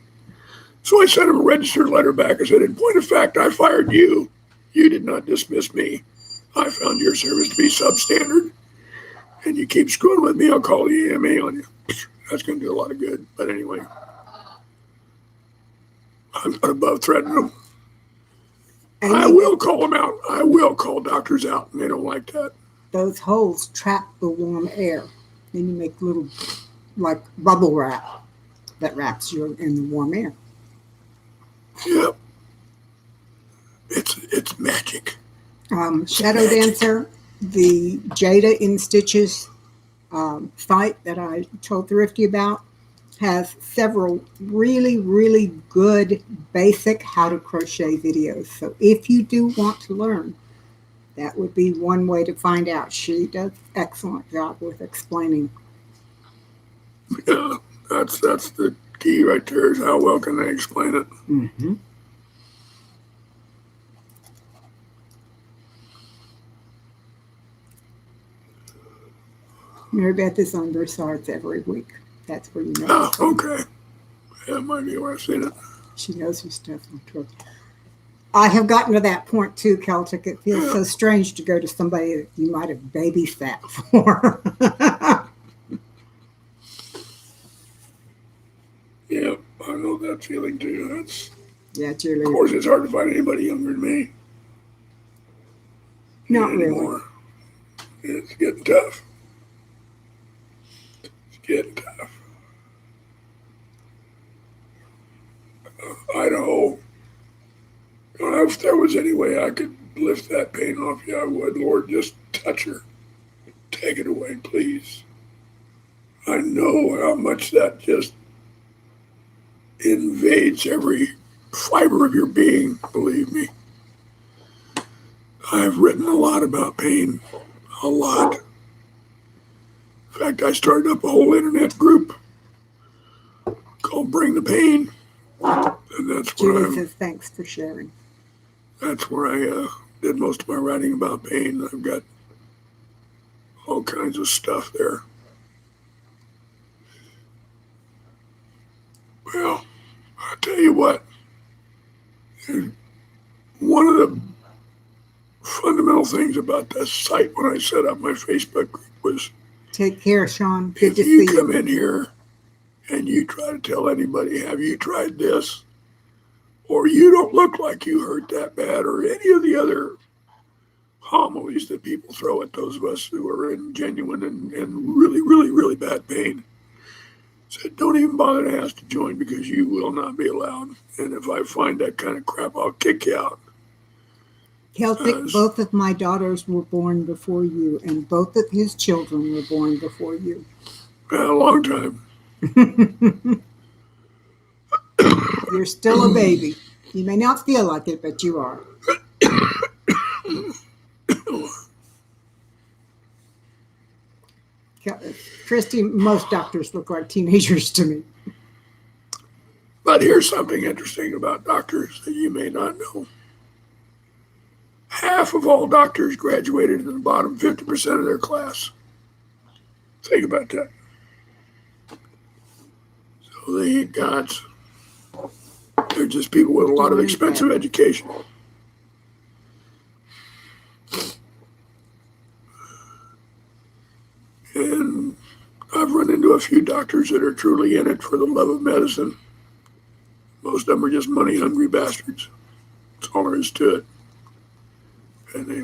So I sent him a registered letter back. I said, in point of fact, I fired you. You did not dismiss me. I found your service to be substandard. And you keep screwing with me, I'll call the EMA on you. That's going to do a lot of good. But anyway, I'm not above threatening them. And I will call them out. I will call doctors out, and they don't like that. those holes trap the warm air. Then you make little, like, bubble wrap that wraps you in the warm air. Yep. It's magic. Shadow Dancer, the Jada in Stitches site that I told Thrifty about has several really, really good basic how to crochet videos. So if you do want to learn, that would be one way to find out. She does an excellent job with explaining. Yeah, that's the key right there is how well can they explain it. Mm-hmm. Mary Beth is on Broussard's every week. That's where you know. Oh, okay. Yeah, might be where I've seen it. She knows her stuff on Twitter. I have gotten to that point too, Celtic. It feels so strange to go to somebody that you might have babysat for. Yeah, I know that feeling too. Yeah, Of Julie. course, it's hard to find anybody younger than me. Not really. anymore. It's getting tough. It's getting tough. Idaho. If there was any way I could lift that pain off you, I would. Lord, just touch her. Take it away, please. I know how much that just invades every fiber of your being, believe me. I've written a lot about pain. A lot. In fact, I started up a whole internet group called Bring the Pain. And that's where Julie says thanks for sharing. that's where I did most of my writing about pain. I've got all kinds of stuff there. Well, I'll tell you what. One of the fundamental things about that site when I set up my Facebook group was Take care, Sean. Good if to you see come you. in here and you try to tell anybody, have you tried this? Or you don't look like you hurt that bad, or any of the other homilies that people throw at those of us who are in genuine and really, really, really bad pain. Said, don't even bother to ask to join because you will not be allowed. And if I find that kind of crap, I'll kick you out. Celtic, Yes. both of my daughters were born before you, and both of his children were born before you. A long time. You're still a baby. You may not feel like it, but you are. Christy, most doctors look like teenagers to me. But here's something interesting about doctors that you may not know. Half of all doctors graduated in the bottom 50% of their class. Think about that. So they ain't gods. They're just people with a lot of expensive education. And I've run into a few doctors that are truly in it for the love of medicine. Most of them are just money-hungry bastards. That's all there is to it. And they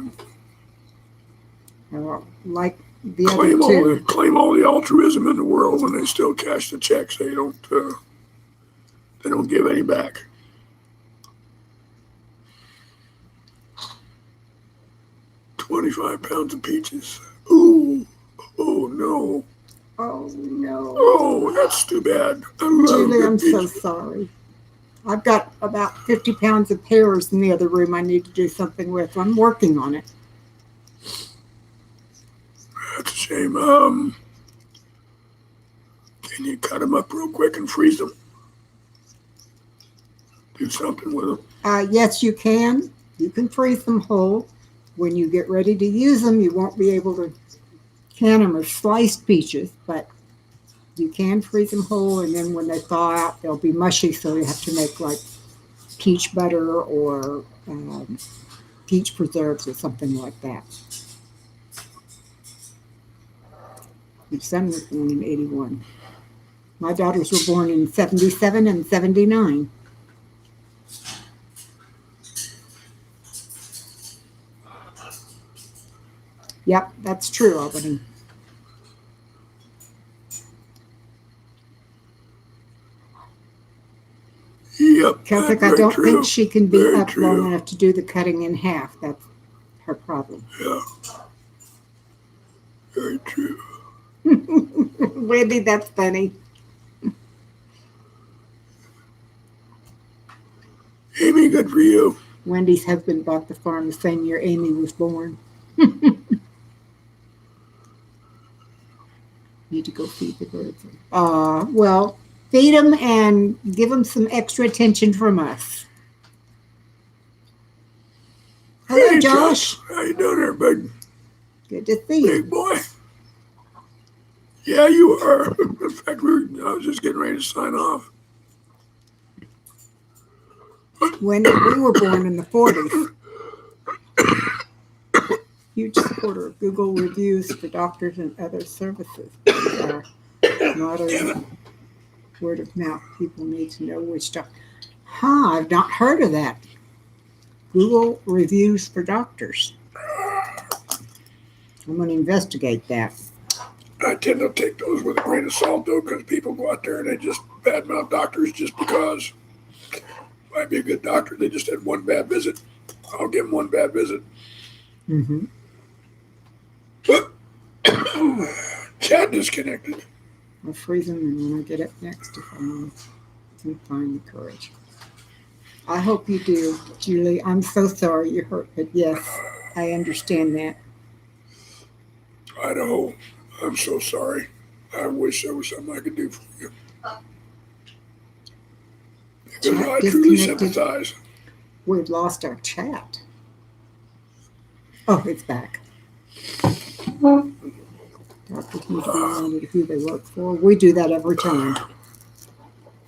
like the other two. Claim all the altruism in the world when they still cash the checks. They don't give any back. $25 of peaches. Ooh, oh no. Oh no. Oh, that's too bad. Julie, I'm so sorry. I've got about 50 pounds of pears in the other room I need to do something with. I'm working on it. That's a shame. Can you cut them up real quick and freeze them? Do something with them. Yes, you can. You can freeze them whole. When you get ready to use them, you won't be able to can them as sliced peaches, but you can freeze them whole, and then when they thaw out, they'll be mushy, so you have to make like peach butter or peach preserves or something like that. My son was born in 81. My daughters were born in 77 and 79. Yep, that's true, Albany. Yep. Celtic, I don't think she can be up long enough to do the cutting in half. That's her problem. Yeah. Very true. Wendy, that's funny. Amy, good for you. Wendy's husband bought the farm the same year Amy was born. Need to go feed the birds. Well, feed them and give them some extra attention from us. Hello, hey, Josh. How you doing there, bud? Good to see you. Big boy. Yeah, you are. In fact, I was just getting ready to sign off. When we were born in the 40s. Huge supporter of Google reviews for doctors and other services. Modern word of mouth. People need to know which doctor. I've not heard of that. Google reviews for doctors. I'm going to investigate that. I tend to take those with a grain of salt, though, because people go out there and they just badmouth doctors just because. Might be a good doctor. They just had one bad visit. I'll give them one bad visit. Mm-hmm. Chat disconnected. I'll freeze them, and when I get up next, if I can find the courage. I hope you do, Julie. I'm so sorry you hurt, but yes, I understand that. Idaho, I'm so sorry. I wish there was something I could do for you. Because I truly sympathize. We've lost our chat. Oh, it's back. Doctors need to be reminded who they work for. We do that every time.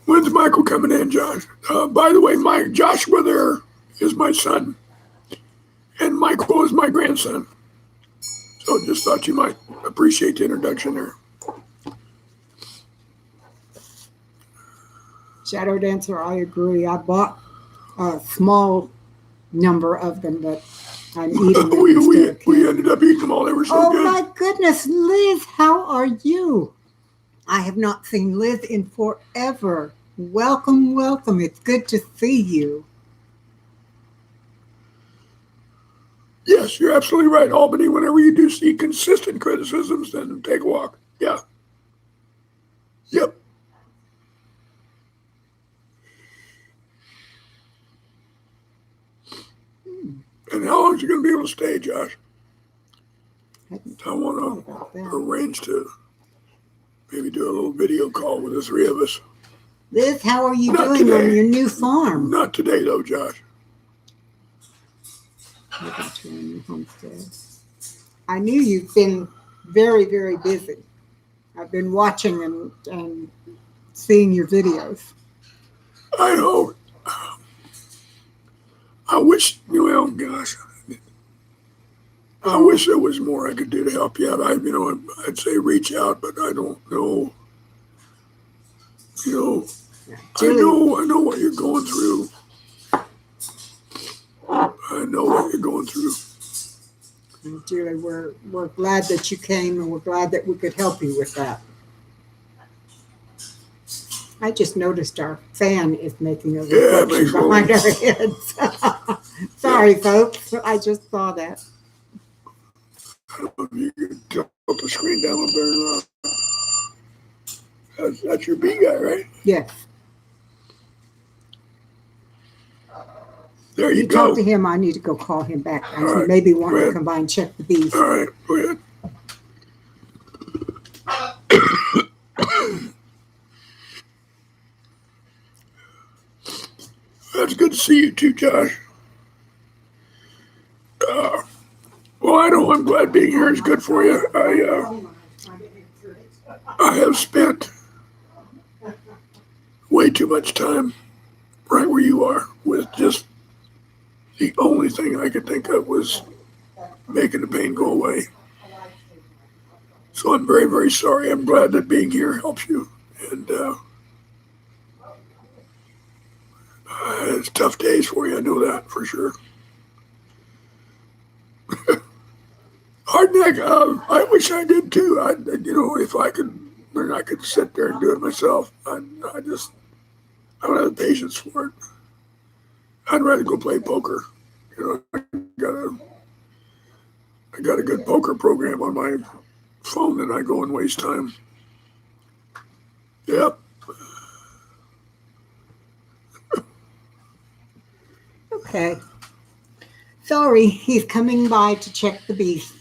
When's Michael coming in, Josh? By the way, Joshua there is my son. And Michael is my grandson. So just thought you might appreciate the introduction there. Shadow Dancer, I agree. I bought a small number of them, but I'm eating them we ended up eating them all. They were so good. Oh my goodness, Liz, how are you? I have not seen Liz in forever. Welcome, welcome. It's good to see you. Yes, you're absolutely right, Albany. Whenever you do see consistent criticisms, then take a walk. Yeah. Yep. And how long is you going to be able to stay, Josh? I want to arrange to maybe do a little video call with the three of us. Liz, how are you Not doing on today. your new farm? Not today, though, Josh. Moving to a new homestead. I knew you've been very, very busy. I've been watching and seeing your videos. I know. I wish, well, gosh, I wish there was more I could do to help you out. I'd say reach out, but I don't know. Julie, I know what you're going through. I know what you're going through. Julie, we're glad that you came, and we're glad that we could help you with that. I just noticed our fan is making a Yeah, it reflection makes behind noise. our heads. Sorry, folks. I just saw that. I don't know if you could tilt the screen down a bit. That's your B guy, right? Yes. There you You go. talk to him. I need to go call him back. All right, Maybe want go to ahead. come by and check the bees. All right, go ahead. That's good to see you too, Josh. Well, I know I'm glad being here is good for you. I have spent way too much time right where you are with just the only thing I could think of was making the pain go away. So I'm very, very sorry. I'm glad that being here helps you. And it's tough days for you. I know that for sure. Hard neck. I wish I did too. If I could, then I could sit there and do it myself. I don't have the patience for it. I'd rather go play poker. I got a good poker program on my phone, and I go and waste time. Yep. Okay. Sorry, he's coming by to check the bees.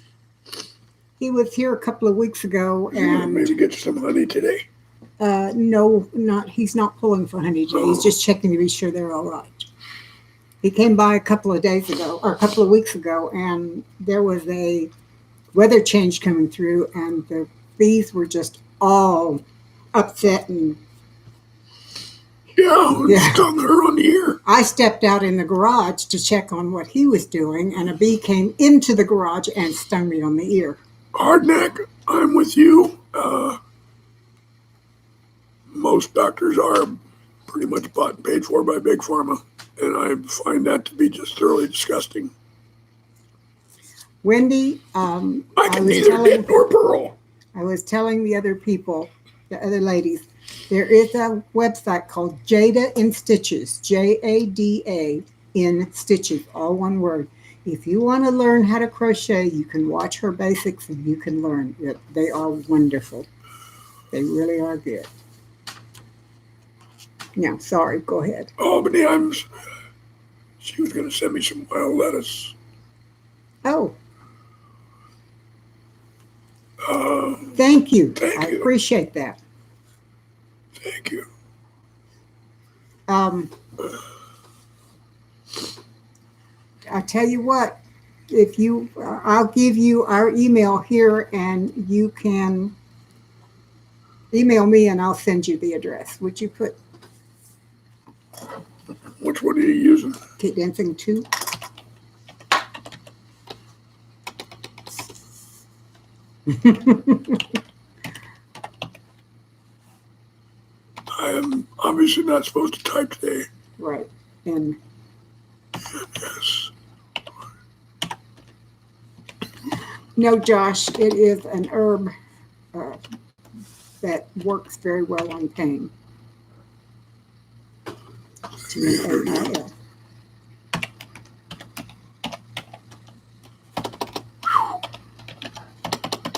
He was here a couple of weeks ago, and Maybe get some honey today. no, he's not pulling for honey today. He's just checking to be sure they're all right. He came by a couple of days ago, or a couple of weeks ago, and there was a weather change coming through, and the bees were just all upset. And Yeah. Stung her on the ear. I stepped out in the garage to check on what he was doing, and a bee came into the garage and stung me on the ear. Hard neck. I'm with you. Most doctors are pretty much bought and paid for by Big Pharma, and I find that to be just thoroughly disgusting. Wendy, I can neither knit nor purl. I was telling the other people, the other ladies, there is a website called Jada in Stitches, Jada in Stitches, all one word. If you want to learn how to crochet, you can watch her basics and you can learn. They are wonderful. They really are good. No, sorry, go ahead. Oh, but she was going to send me some wild lettuce. Oh, thank you. Thank I you. appreciate that. Thank you. I tell you what, if you, I'll give you our email here, and you can email me, and I'll send you the address. Would you put Which one are you using? Kit Dancing 2? I am obviously not supposed to type today. Right. And Yes. no, Josh, it is an herb that works very well on pain. T-A-I-L.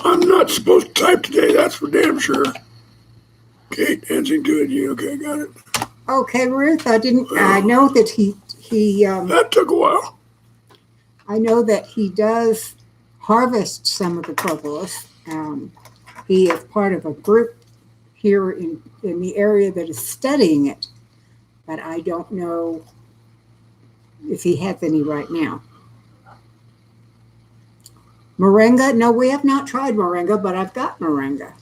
I'm not supposed to type today, that's for damn sure. Kate dancing good. You okay? Got it. Okay, Ruth, I know that he That took a while. I know that he does harvest some of the propolis. He is part of a group here in the area that is studying it, but I don't know if he has any right now. Moringa? No, we have not tried moringa, but I've got moringa.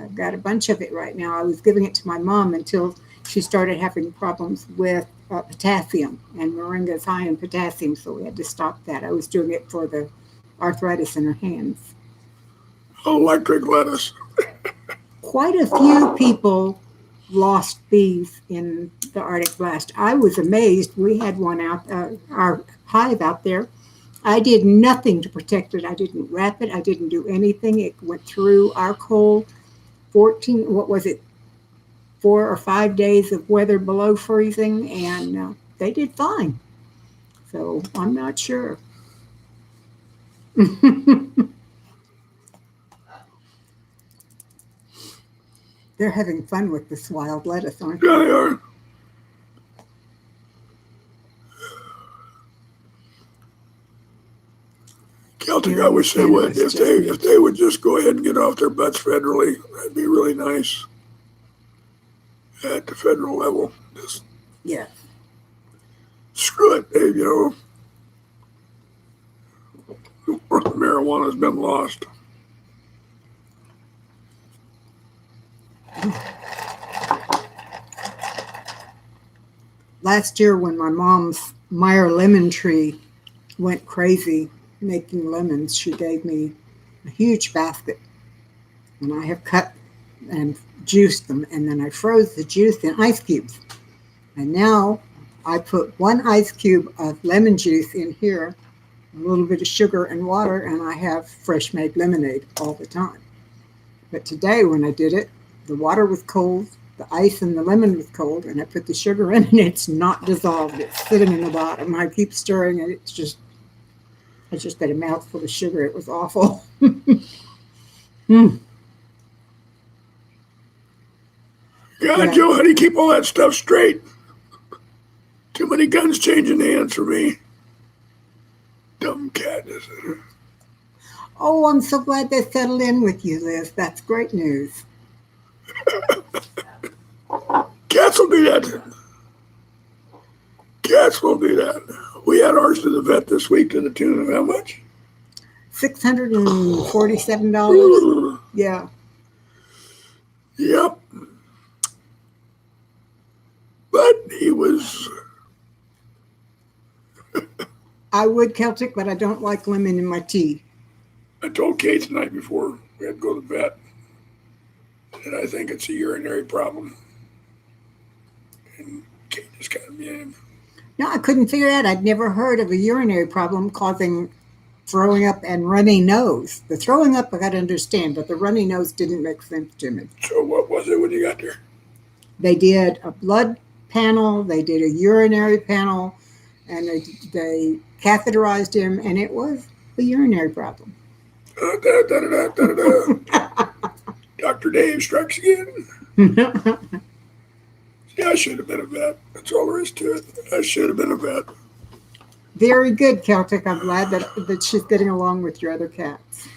I've got a bunch of it right now. I was giving it to my mom until she started having problems with potassium, and moringa is high in potassium, so we had to stop that. I was doing it for the arthritis in her hands. Electric lettuce. Quite a few people lost bees in the Arctic blast. I was amazed. We had one out, our hive out there. I did nothing to protect it. I didn't wrap it. I didn't do anything. It went through our cold 4 or 5 days of weather below freezing, and they did fine. So I'm not sure. They're having fun with this wild lettuce, aren't they? Yeah, they are. Celtic, I wish they would. If they would just go ahead and get off their butts federally, that'd be really nice. At the federal level, just screw it, Dave. Marijuana's been lost. Last year, when my mom's Meyer lemon tree went crazy making lemons, she gave me a huge basket, and I have cut and juiced them, and then I froze the juice in ice cubes. And now I put 1 ice cube of lemon juice in here, a little bit of sugar and water, and I have fresh made lemonade all the time. But today when I did it, the water was cold, the ice and the lemon was cold, and I put the sugar in and it's not dissolved. It's sitting in the bottom. I keep stirring it. I just got a mouthful of sugar. It was awful. God, Joe, how do you keep all that stuff straight? Too many guns changing hands for me. Dumb cat, isn't it? Oh, I'm so glad they settled in with you, Liz. That's great news. Cats will do that. Cats will do that. We had ours to the vet this week to the tune of how much? $647. Yeah. Yep. But he was... I would Celtic, but I don't like lemon in my tea. I told Kate the night before we had to go to the vet, and I think it's a urinary problem. And Kate just kind of behaved. No, I couldn't figure out. I'd never heard of a urinary problem causing throwing up and runny nose. The throwing up I got to understand, but the runny nose didn't make sense to me. So what was it when you got there? They did a blood panel, they did a urinary panel, and they catheterized him, and it was a urinary problem. Dr. Dave strikes again. Yeah, I should have been a vet. That's all there is to it. I should have been a vet. Very good, Celtic. I'm glad that she's getting along with your other cats.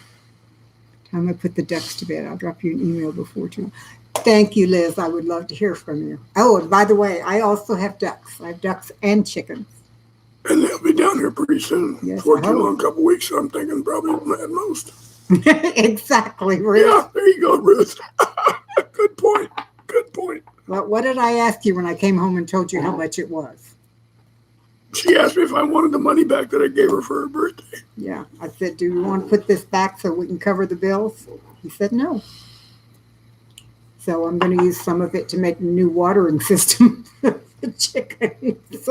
Time I put the ducks to bed. I'll drop you an email before too. Thank you, Liz. I would love to hear from you. Oh, and by the way, I also have ducks. I have ducks and chickens. And they'll be down here pretty soon. Yes, For too long, couple weeks, so I'm thinking probably at most. Exactly, Ruth. Yeah, there you go, Ruth. Good point. Good point. Well, what did I ask you when I came home and told you how much it was? She asked me if I wanted the money back that I gave her for her birthday. Yeah, I said, do you want to put this back so we can cover the bills? He said no. So I'm going to use some of it to make a new watering system for the chickens.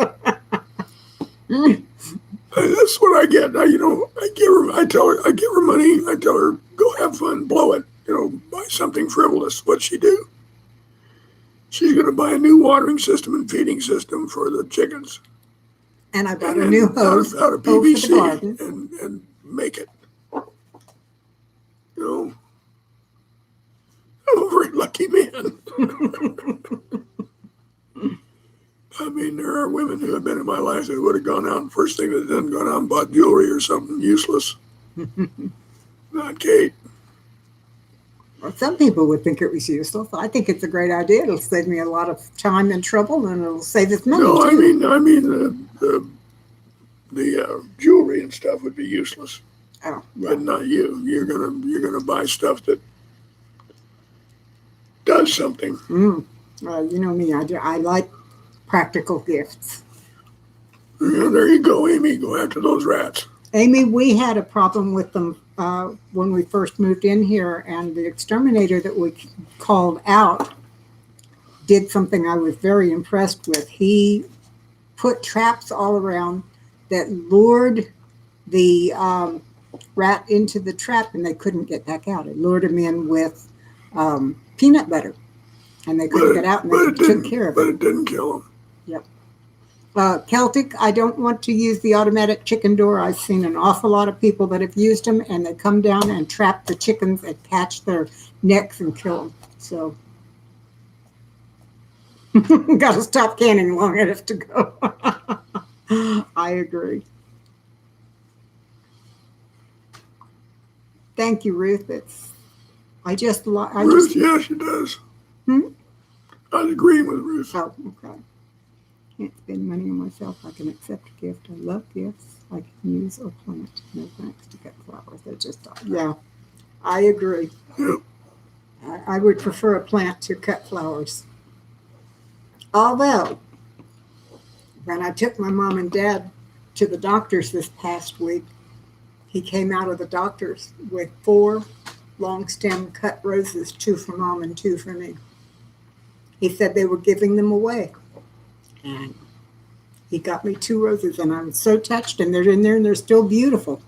That's what I get. I give her money. I tell her, go have fun, blow it. Buy something frivolous. What'd she do? She's going to buy a new watering system and feeding system for the chickens. And I bought a new hose out of PVC and make it. I'm a very lucky man. I mean, there are women who have been in my life that would have gone out and first thing they've done, gone out and bought jewelry or something useless. Not Kate. Well, some people would think it was useless. I think it's a great idea. It'll save me a lot of time and trouble, and it'll save us money No, too. I mean the jewelry and stuff would be useless, Oh, yeah. but not you. You're gonna buy stuff that does something. Well, you know me. I like practical gifts. Yeah, there you go, Amy. Go after those rats. Amy, we had a problem with them when we first moved in here, and the exterminator that we called out did something I was very impressed with. He put traps all around that lured the rat into the trap, and they couldn't get back out. It lured them in with peanut butter, and they couldn't get out, and they took care of But it. it didn't kill them. Yep. Celtic, I don't want to use the automatic chicken door. I've seen an awful lot of people that have used them, and they come down and trap the chickens and catch their necks and kill them. So, got to stop canning long enough to go. I agree. Thank you, Ruth. Ruth, yeah, she does. Hmm? I was agreeing with Ruth. Oh, okay. Can't spend money on myself. I can accept a gift. I love gifts. I can use or plant. No thanks to cut flowers. They're just, yeah, I agree. Yep. I would prefer a plant to cut flowers. Although, when I took my mom and dad to the doctors this past week, he came out of the doctor's with 4 long stem cut roses, 2 for mom and 2 for me. He said they were giving them away. And he got me 2 roses, and I'm so touched, and they're in there, and they're still beautiful.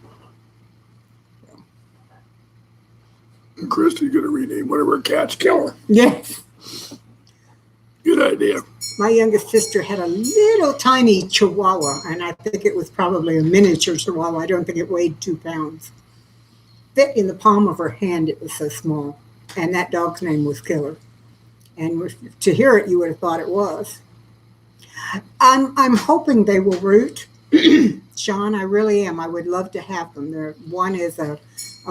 And Christy's going to rename one of her cats Killer. Yes. Good idea. My youngest sister had a little tiny chihuahua, and I think it was probably a miniature chihuahua. I don't think it weighed 2 pounds. Fit in the palm of her hand, it was so small. And that dog's name was Killer. And to hear it, you would have thought it was. I'm hoping they will root. Sean, I really am. I would love to have them. One is a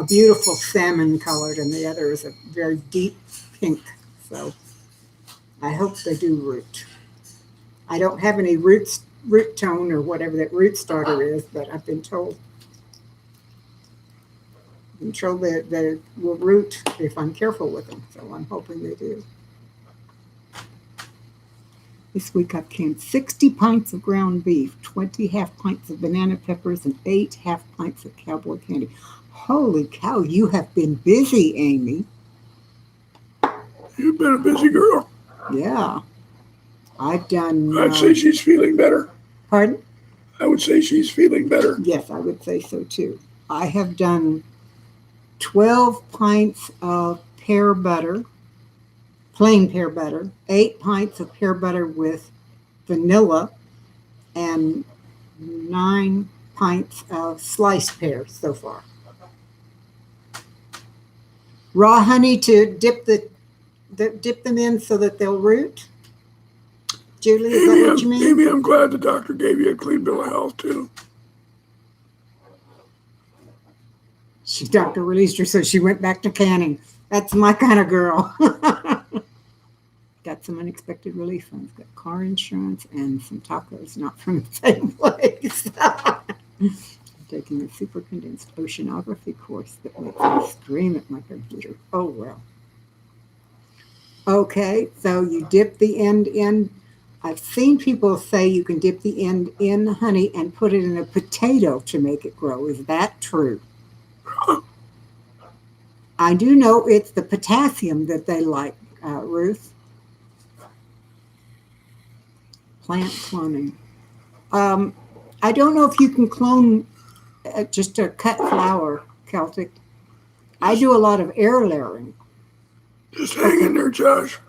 beautiful salmon colored, and the other is a very deep pink. So I hope they do root. I don't have any root tone or whatever that root starter is, but I've been told. That they will root if I'm careful with them. So I'm hoping they do. This week I've canned 60 pints of ground beef, 20 half pints of banana peppers, and 8 half pints of cowboy candy. Holy cow, you have been busy, Amy. You've been a busy girl. Yeah. I've done... I'd say she's feeling better. Pardon? I would say she's feeling better. Yes, I would say so too. I have done 12 pints of pear butter, plain pear butter, 8 pints of pear butter with vanilla, and 9 pints of sliced pears so far. Raw honey to dip them in so that they'll root. Julie, is that what you mean? Amy, I'm glad the doctor gave you a clean bill of health too. Doctor released her, so she went back to canning. That's my kind of girl. Got some unexpected relief funds. Got car insurance and some tacos, not from the same place. I'm taking a super condensed oceanography course that makes me scream at my computer. Oh, well. Okay, so you dip the end in. I've seen people say you can dip the end in honey and put it in a potato to make it grow. Is that true? I do know it's the potassium that they like, Ruth. Plant cloning. I don't know if you can clone just a cut flower, Celtic. I do a lot of air layering. Just hang in there, Josh.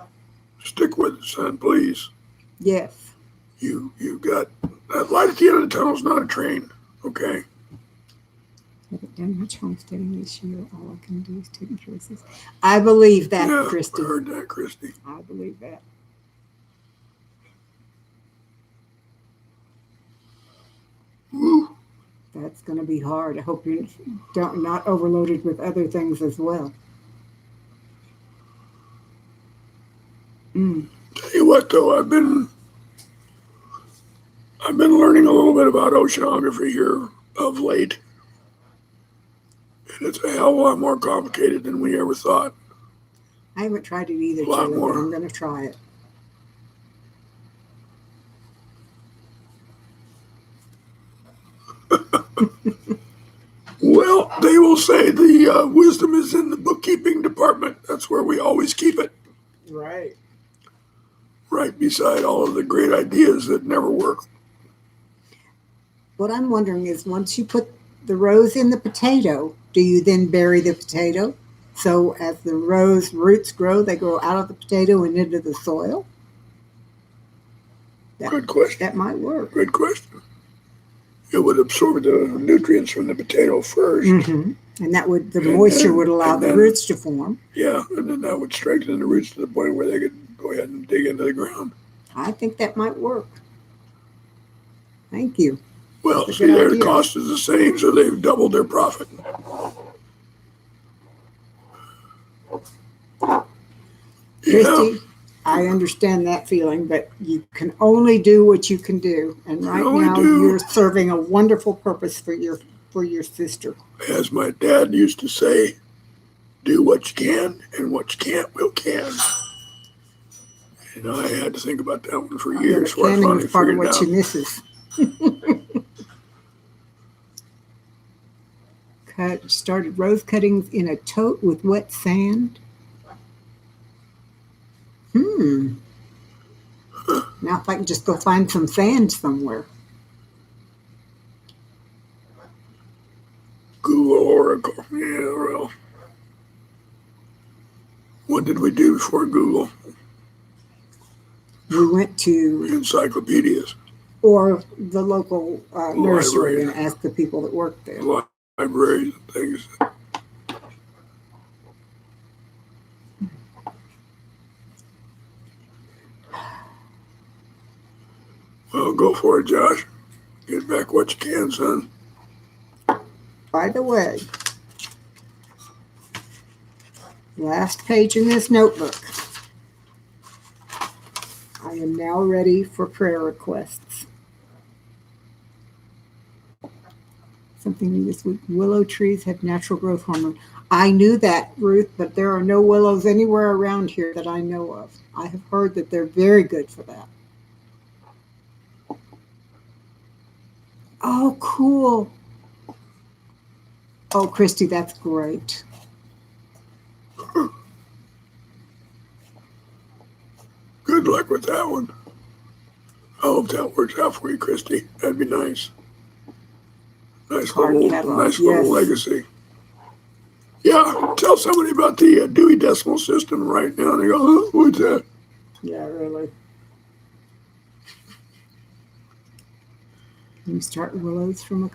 Stick with it, son, please. Yes. You got that light at the end of the tunnel's not a train, okay? Haven't done much homesteading this year. All I can do is take choices. I believe that, Yeah, Christy. I heard that, Christy. I believe that. Woo. That's going to be hard. I hope you're not overloaded with other things as well. Tell you what, though, I've been learning a little bit about oceanography here of late, and it's a hell of a lot more complicated than we ever thought. I haven't tried it either, A lot Joe, more. but I'm going to try it. Well, they will say the wisdom is in the bookkeeping department. That's where we always keep it, Right. right beside all of the great ideas that never work. What I'm wondering is once you put the rose in the potato, do you then bury the potato? So as the rose roots grow, they grow out of the potato and into the soil? Good question. That might work. Good question. It would absorb the nutrients from the potato first. Mm-hmm. And the moisture would allow the roots to form. Yeah, and then that would strengthen the roots to the point where they could go ahead and dig into the ground. I think that might work. Thank you. Well, That's a see, good their idea. cost is the same, so they've doubled their profit. Christy, I understand that feeling, but you can only do what you can do. And right now you're serving a wonderful purpose for your sister. As my dad used to say, do what you can, and what you can't, we'll can. And I had to think about that one for years before I Canning finally is part of figured it what out. she misses. Started rose cuttings in a tote with wet sand. Now if I can just go find some sand somewhere. Google Oracle. Yeah, well. What did we do before Google? We went to Encyclopedias. or the local nursery Library. and asked the people that worked there. Libraries and things. Well, go for it, Josh. Get back what you can, son. By the way, last page in this notebook. I am now ready for prayer requests. Something new this week. Willow trees have natural growth hormone. I knew that, Ruth, but there are no willows anywhere around here that I know of. I have heard that they're very good for that. Oh, cool. Oh, Christy, that's great. Good luck with that one. I hope that works out for you, Christy. That'd be nice. Nice little legacy. Yeah, tell somebody about the Dewey Decimal System right now. And they go, huh, what's that? Yeah, really. Can you start willows from a...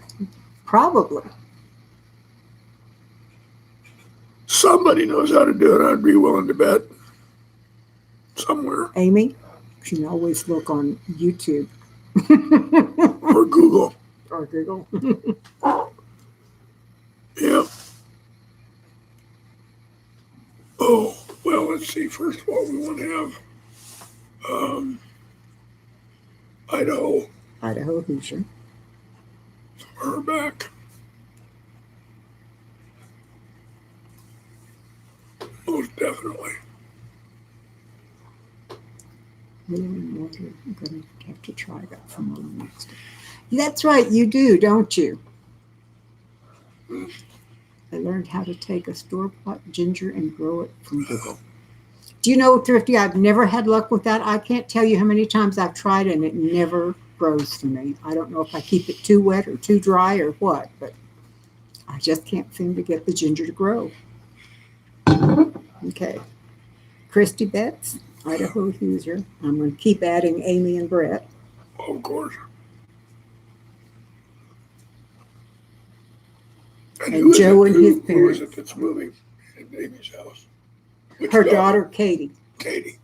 Probably. Somebody knows how to do it. I'd be willing to bet. Somewhere. Amy, you can always look on YouTube. Or Google. Or Google. Yeah. Oh, well, let's see. First of all, we want to have Idaho. Idaho Hoosier. Her back. Most definitely. I'm going to have to try that some more next. That's right, you do, don't you? I learned how to take a store-bought ginger and grow it from Google. Do you know, Thrifty, I've never had luck with that. I can't tell you how many times I've tried and it never grows for me. I don't know if I keep it too wet or too dry or what, but I just can't seem to get the ginger to grow. Okay. Christy Betts, Idaho Hoosier. I'm going to keep adding Amy and Brett. Of course. And Joe and his parents. Who is it that's moving in Amy's house? Which Her daughter, Katie. Katie.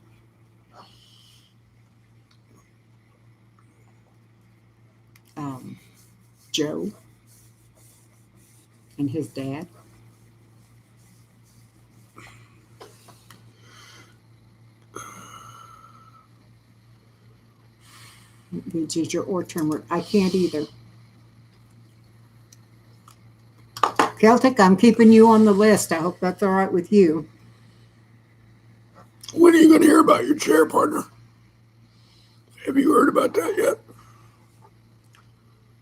Joe and his dad. The ginger or turmeric. I can't either. Celtic, I'm keeping you on the list. I hope that's all right with you. When are you going to hear about your chair, partner? Have you heard about that yet?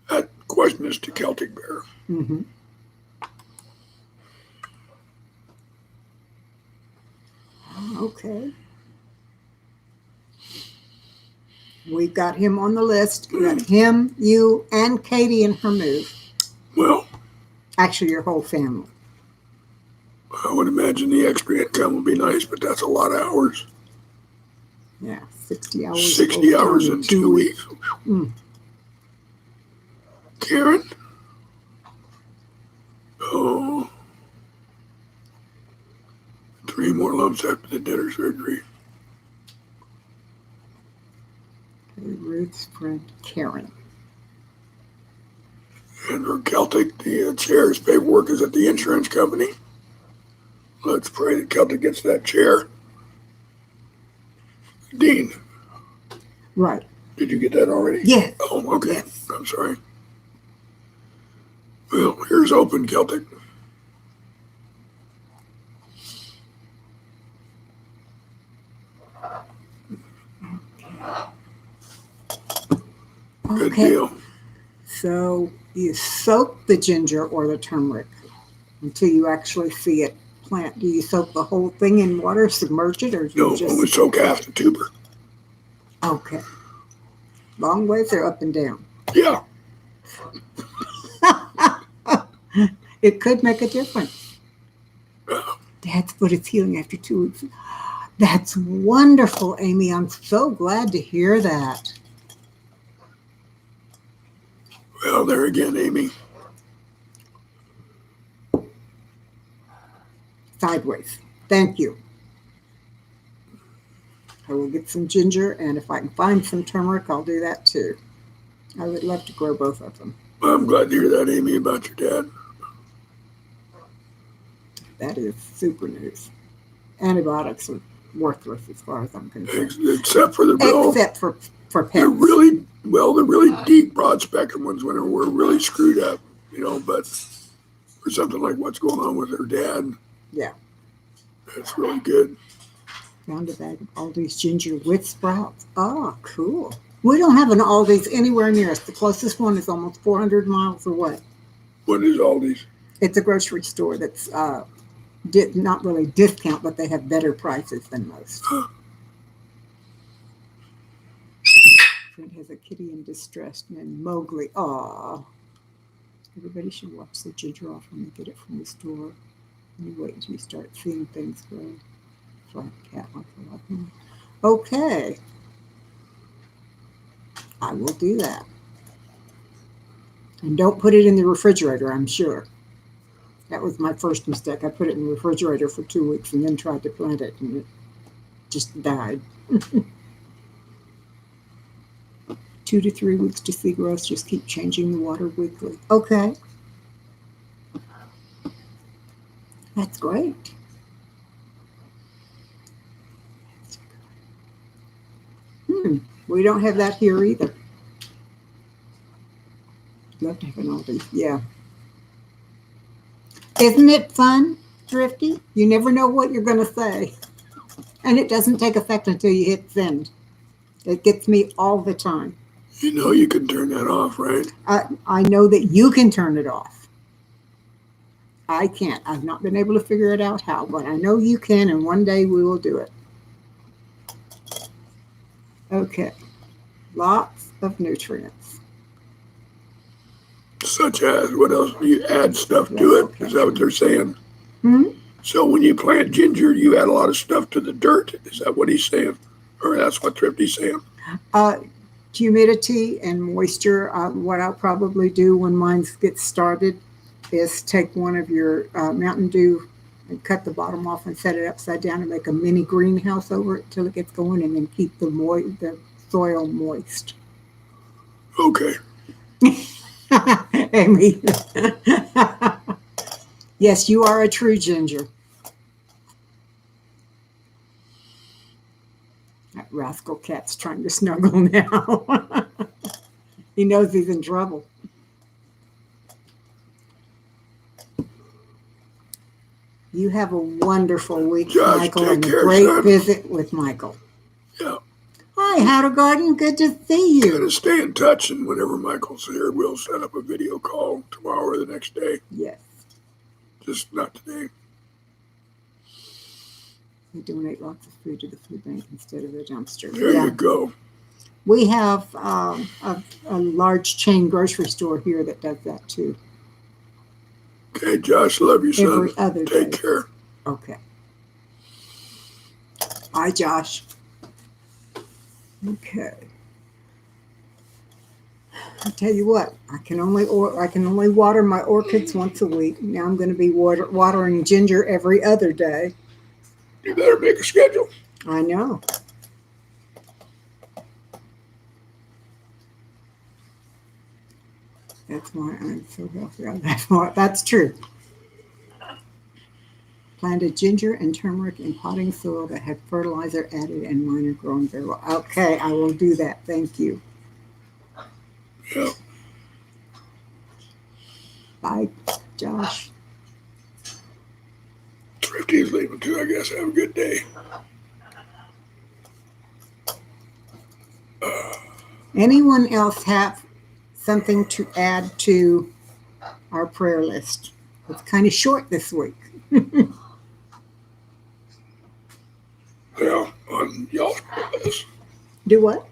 That question is to Celtic Bear. Mm-hmm. Okay. We've got him on the list. We got him, you, and Katie in her move. Well, actually, your whole family. I would imagine the extra income would be nice, but that's a lot of hours. Yeah, 60 hours. 60 hours in 2 weeks. Mm. Karen? Oh. 3 more lumps after the dinner surgery. Ruth's friend, Karen. And for Celtic, the chair's paperwork is at the insurance company. Let's pray that Celtic gets that chair. Dean. Right. Did you get that already? Yes. Oh, okay. Yes. I'm sorry. Well, here's open, Celtic. Good deal. So you soak the ginger or the turmeric until you actually see it plant. Do you soak the whole thing in water, submerge it, or do No, you just... only soak half the tuber. Okay. Long ways or up and down? Yeah. It could make a difference. That's what it's healing after 2 weeks. That's wonderful, Amy. I'm so glad to hear that. Well, there again, Amy. Sideways. Thank you. I will get some ginger, and if I can find some turmeric, I'll do that too. I would love to grow both of them. I'm glad to hear that, Amy, about your dad. That is super news. Antibiotics are worthless as far as I'm concerned. Except for the bill. Except for pets. They're really deep, broad spectrum ones when we're really screwed up, but for something like what's going on with her dad. Yeah. That's really good. Found a bag of Aldi's ginger with sprouts. Oh, cool. We don't have an Aldi's anywhere near us. The closest one is almost 400 miles away. What is Aldi's? It's a grocery store that's not really discount, but they have better prices than most. Friend has a kitty in distress named Mowgli. Aw. Everybody should watch the ginger off when they get it from the store. And you wait until you start seeing things grow. Flat cat like a lot. Okay. I will do that. And don't put it in the refrigerator, I'm sure. That was my first mistake. I put it in the refrigerator for 2 weeks and then tried to plant it, and it just died. 2 to 3 weeks to see growth. Just keep changing the water weekly. Okay. That's great. We don't have that here either. Love to have an Aldi. Yeah. Isn't it fun, Thrifty? You never know what you're going to say. And it doesn't take effect until you hit send. It gets me all the time. You know you can turn that off, right? I know that you can turn it off. I can't. I've not been able to figure it out how, but I know you can, and one day we will do it. Okay. Lots of nutrients. Such as, what else? You add stuff to it? Is that what they're saying? So when you plant ginger, you add a lot of stuff to the dirt. Is that what he's saying? Or that's what Thrifty's saying? Humidity and moisture. What I'll probably do when mine gets started is take one of your Mountain Dew and cut the bottom off and set it upside down and make a mini greenhouse over it till it gets going, and then keep the soil moist. Okay. Amy. Yes, you are a true ginger. That rascal cat's trying to snuggle now. He knows he's in trouble. You have a wonderful week, Josh, Michael, take and a care, great son. visit with Michael. Yeah. Hi, Hatter Garden. Good to see you. Gotta stay in touch, and whenever Michael's here, we'll set up a video call tomorrow or the next day. Yes. Just not today. We donate lots of food to the food bank instead of the dumpster. There you go. We have a large chain grocery store here that does that too. Okay, Josh, love you, son. Every other day. Take care. Okay. Bye, Josh. Okay. I tell you what, I can only water my orchids once a week. Now I'm going to be watering ginger every other day. You better make a schedule. I know. That's why I'm so healthy. That's true. Planted ginger and turmeric in potting soil that had fertilizer added and mine are growing very well. Okay, I will do that. Thank you. Yeah. Bye, Josh. Thrifty's leaving too, I guess. Have a good day. Anyone else have something to add to our prayer list? It's kind of short this week. Yeah, on y'all's list. Do what?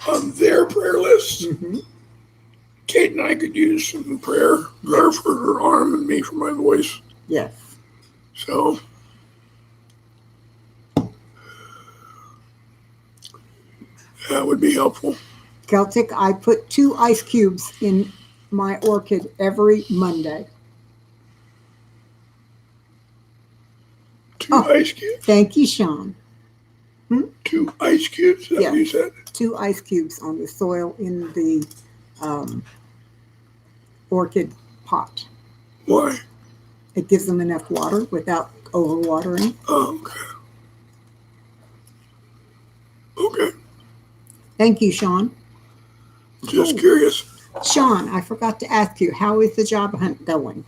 On their prayer list, Mm-hmm. Kate and I could use some prayer. Her for her arm and me for my voice. Yes. So, that would be helpful. Celtic, I put 2 ice cubes in my orchid every Monday. 2 ice cubes. Thank you, Sean. 2 ice cubes, is that Yes. what you said? 2 ice cubes on the soil in the orchid pot. Why? It gives them enough water without overwatering. Oh, okay. Okay. Thank you, Sean. Just curious. Sean, I forgot to ask you, how is the job hunt going?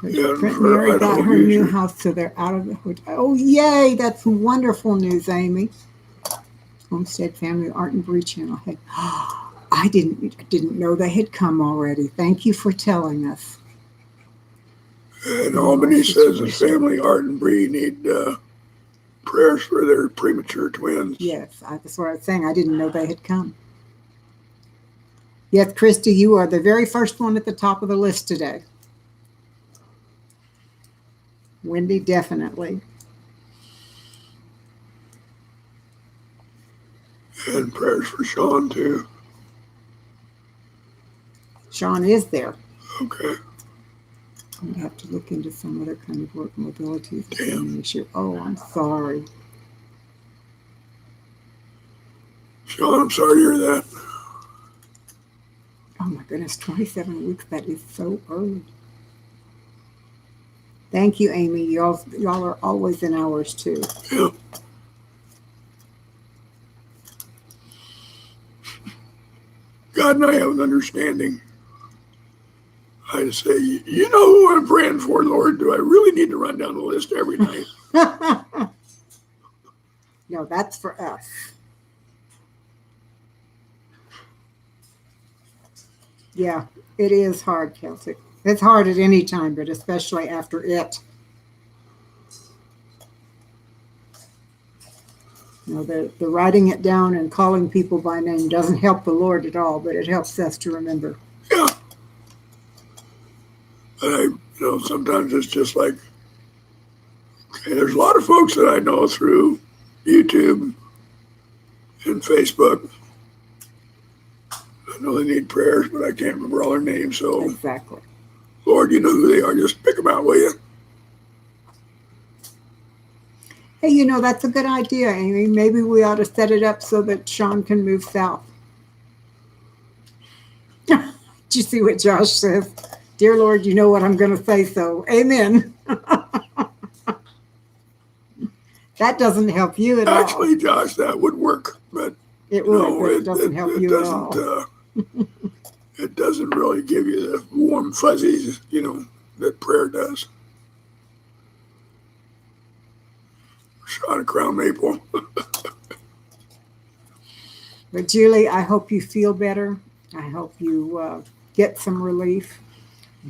Yeah, Mary I got don't her new usually- house, so they're out of the hotel. Oh, yay! That's wonderful news, Amy. Homestead Family Art and Bree channel. Hey, I didn't know they had come already. Thank you for telling us. And Albany says his family, Art and Bree, need prayers for their premature twins. Yes, that's what I was saying. I didn't know they had come. Yes, Christy, you are the very first one at the top of the list today. Wendy, definitely. And prayers for Sean, too. Sean is there. Okay. I'm going to have to look into some other kind of work mobility Damn. issue. Oh, I'm sorry. Sean, I'm sorry to hear that. Oh my goodness, 27 weeks. That is so early. Thank you, Amy. Y'all are always in ours too. Yeah. God and I have an understanding. I say, you know who I'm praying for, Lord? Do I really need to run down the list every night? No, that's for us. Yeah, it is hard, Celtic. It's hard at any time, but especially after it. You know, the writing it down and calling people by name doesn't help the Lord at all, but it helps us to remember. Yeah. And sometimes it's just like, okay, there's a lot of folks that I know through YouTube and Facebook. I know they need prayers, but I can't remember all their names. So, Exactly. Lord, you know who they are. Just pick them out, will you? Hey, that's a good idea, Amy. Maybe we ought to set it up so that Sean can move south. Did you see what Josh says? Dear Lord, you know what I'm going to say, so amen. That doesn't help you at all. Actually, Josh, that would work, but It would, no, but it doesn't help you at all. It doesn't really give you the warm fuzzies, that prayer does. Shot of Crown Maple. But Julie, I hope you feel better. I hope you get some relief.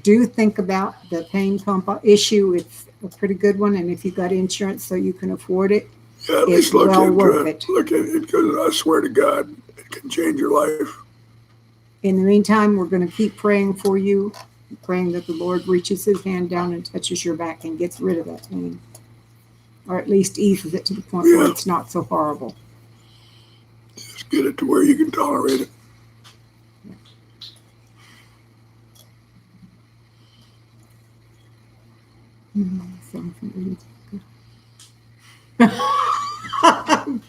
Do think about the pain pump issue. It's a pretty good one, and if you got insurance so you can afford it, Yeah, at it's least look well into worth it. it. Look at it, because I swear to God, it can change your life. In the meantime, we're going to keep praying for you, praying that the Lord reaches his hand down and touches your back and gets rid of that pain, or at least eases it to the point where Yeah. it's not so horrible. Just get it to where you can tolerate it.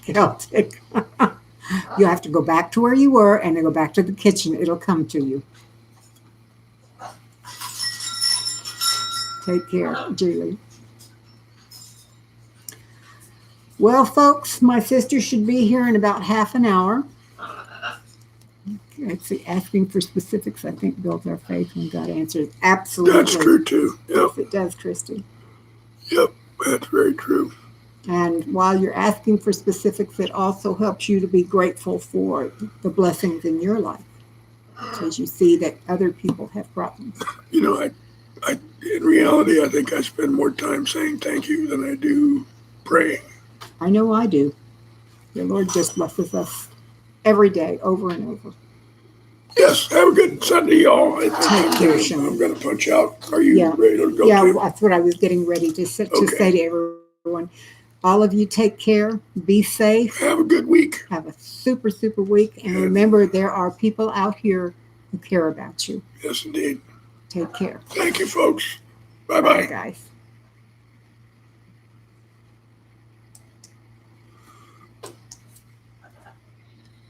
Celtic. You have to go back to where you were and then go back to the kitchen. It'll come to you. Take care, Julie. Well, folks, my sister should be here in about half an hour. Actually, asking for specifics, I think, builds our faith when God answers. Absolutely. That's true, too. Yep, Yes, it does, Christy. yep, that's very true. And while you're asking for specifics, it also helps you to be grateful for the blessings in your life, because you see that other people have problems. I in reality, I think I spend more time saying thank you than I do praying. I know I do. The Lord just blesses us every day, over and over. Yes, have a good Sunday, y'all. Take care, Sean. I'm going to punch out. Are you Yeah. ready to go? Yeah, too? that's what I was getting ready to say to everyone. All of you take care. Be safe. Have a good week. Have a super, super week. And remember, there are people out here who care about you. Yes, indeed. Take care. Thank you, folks. Bye, Bye-bye. guys.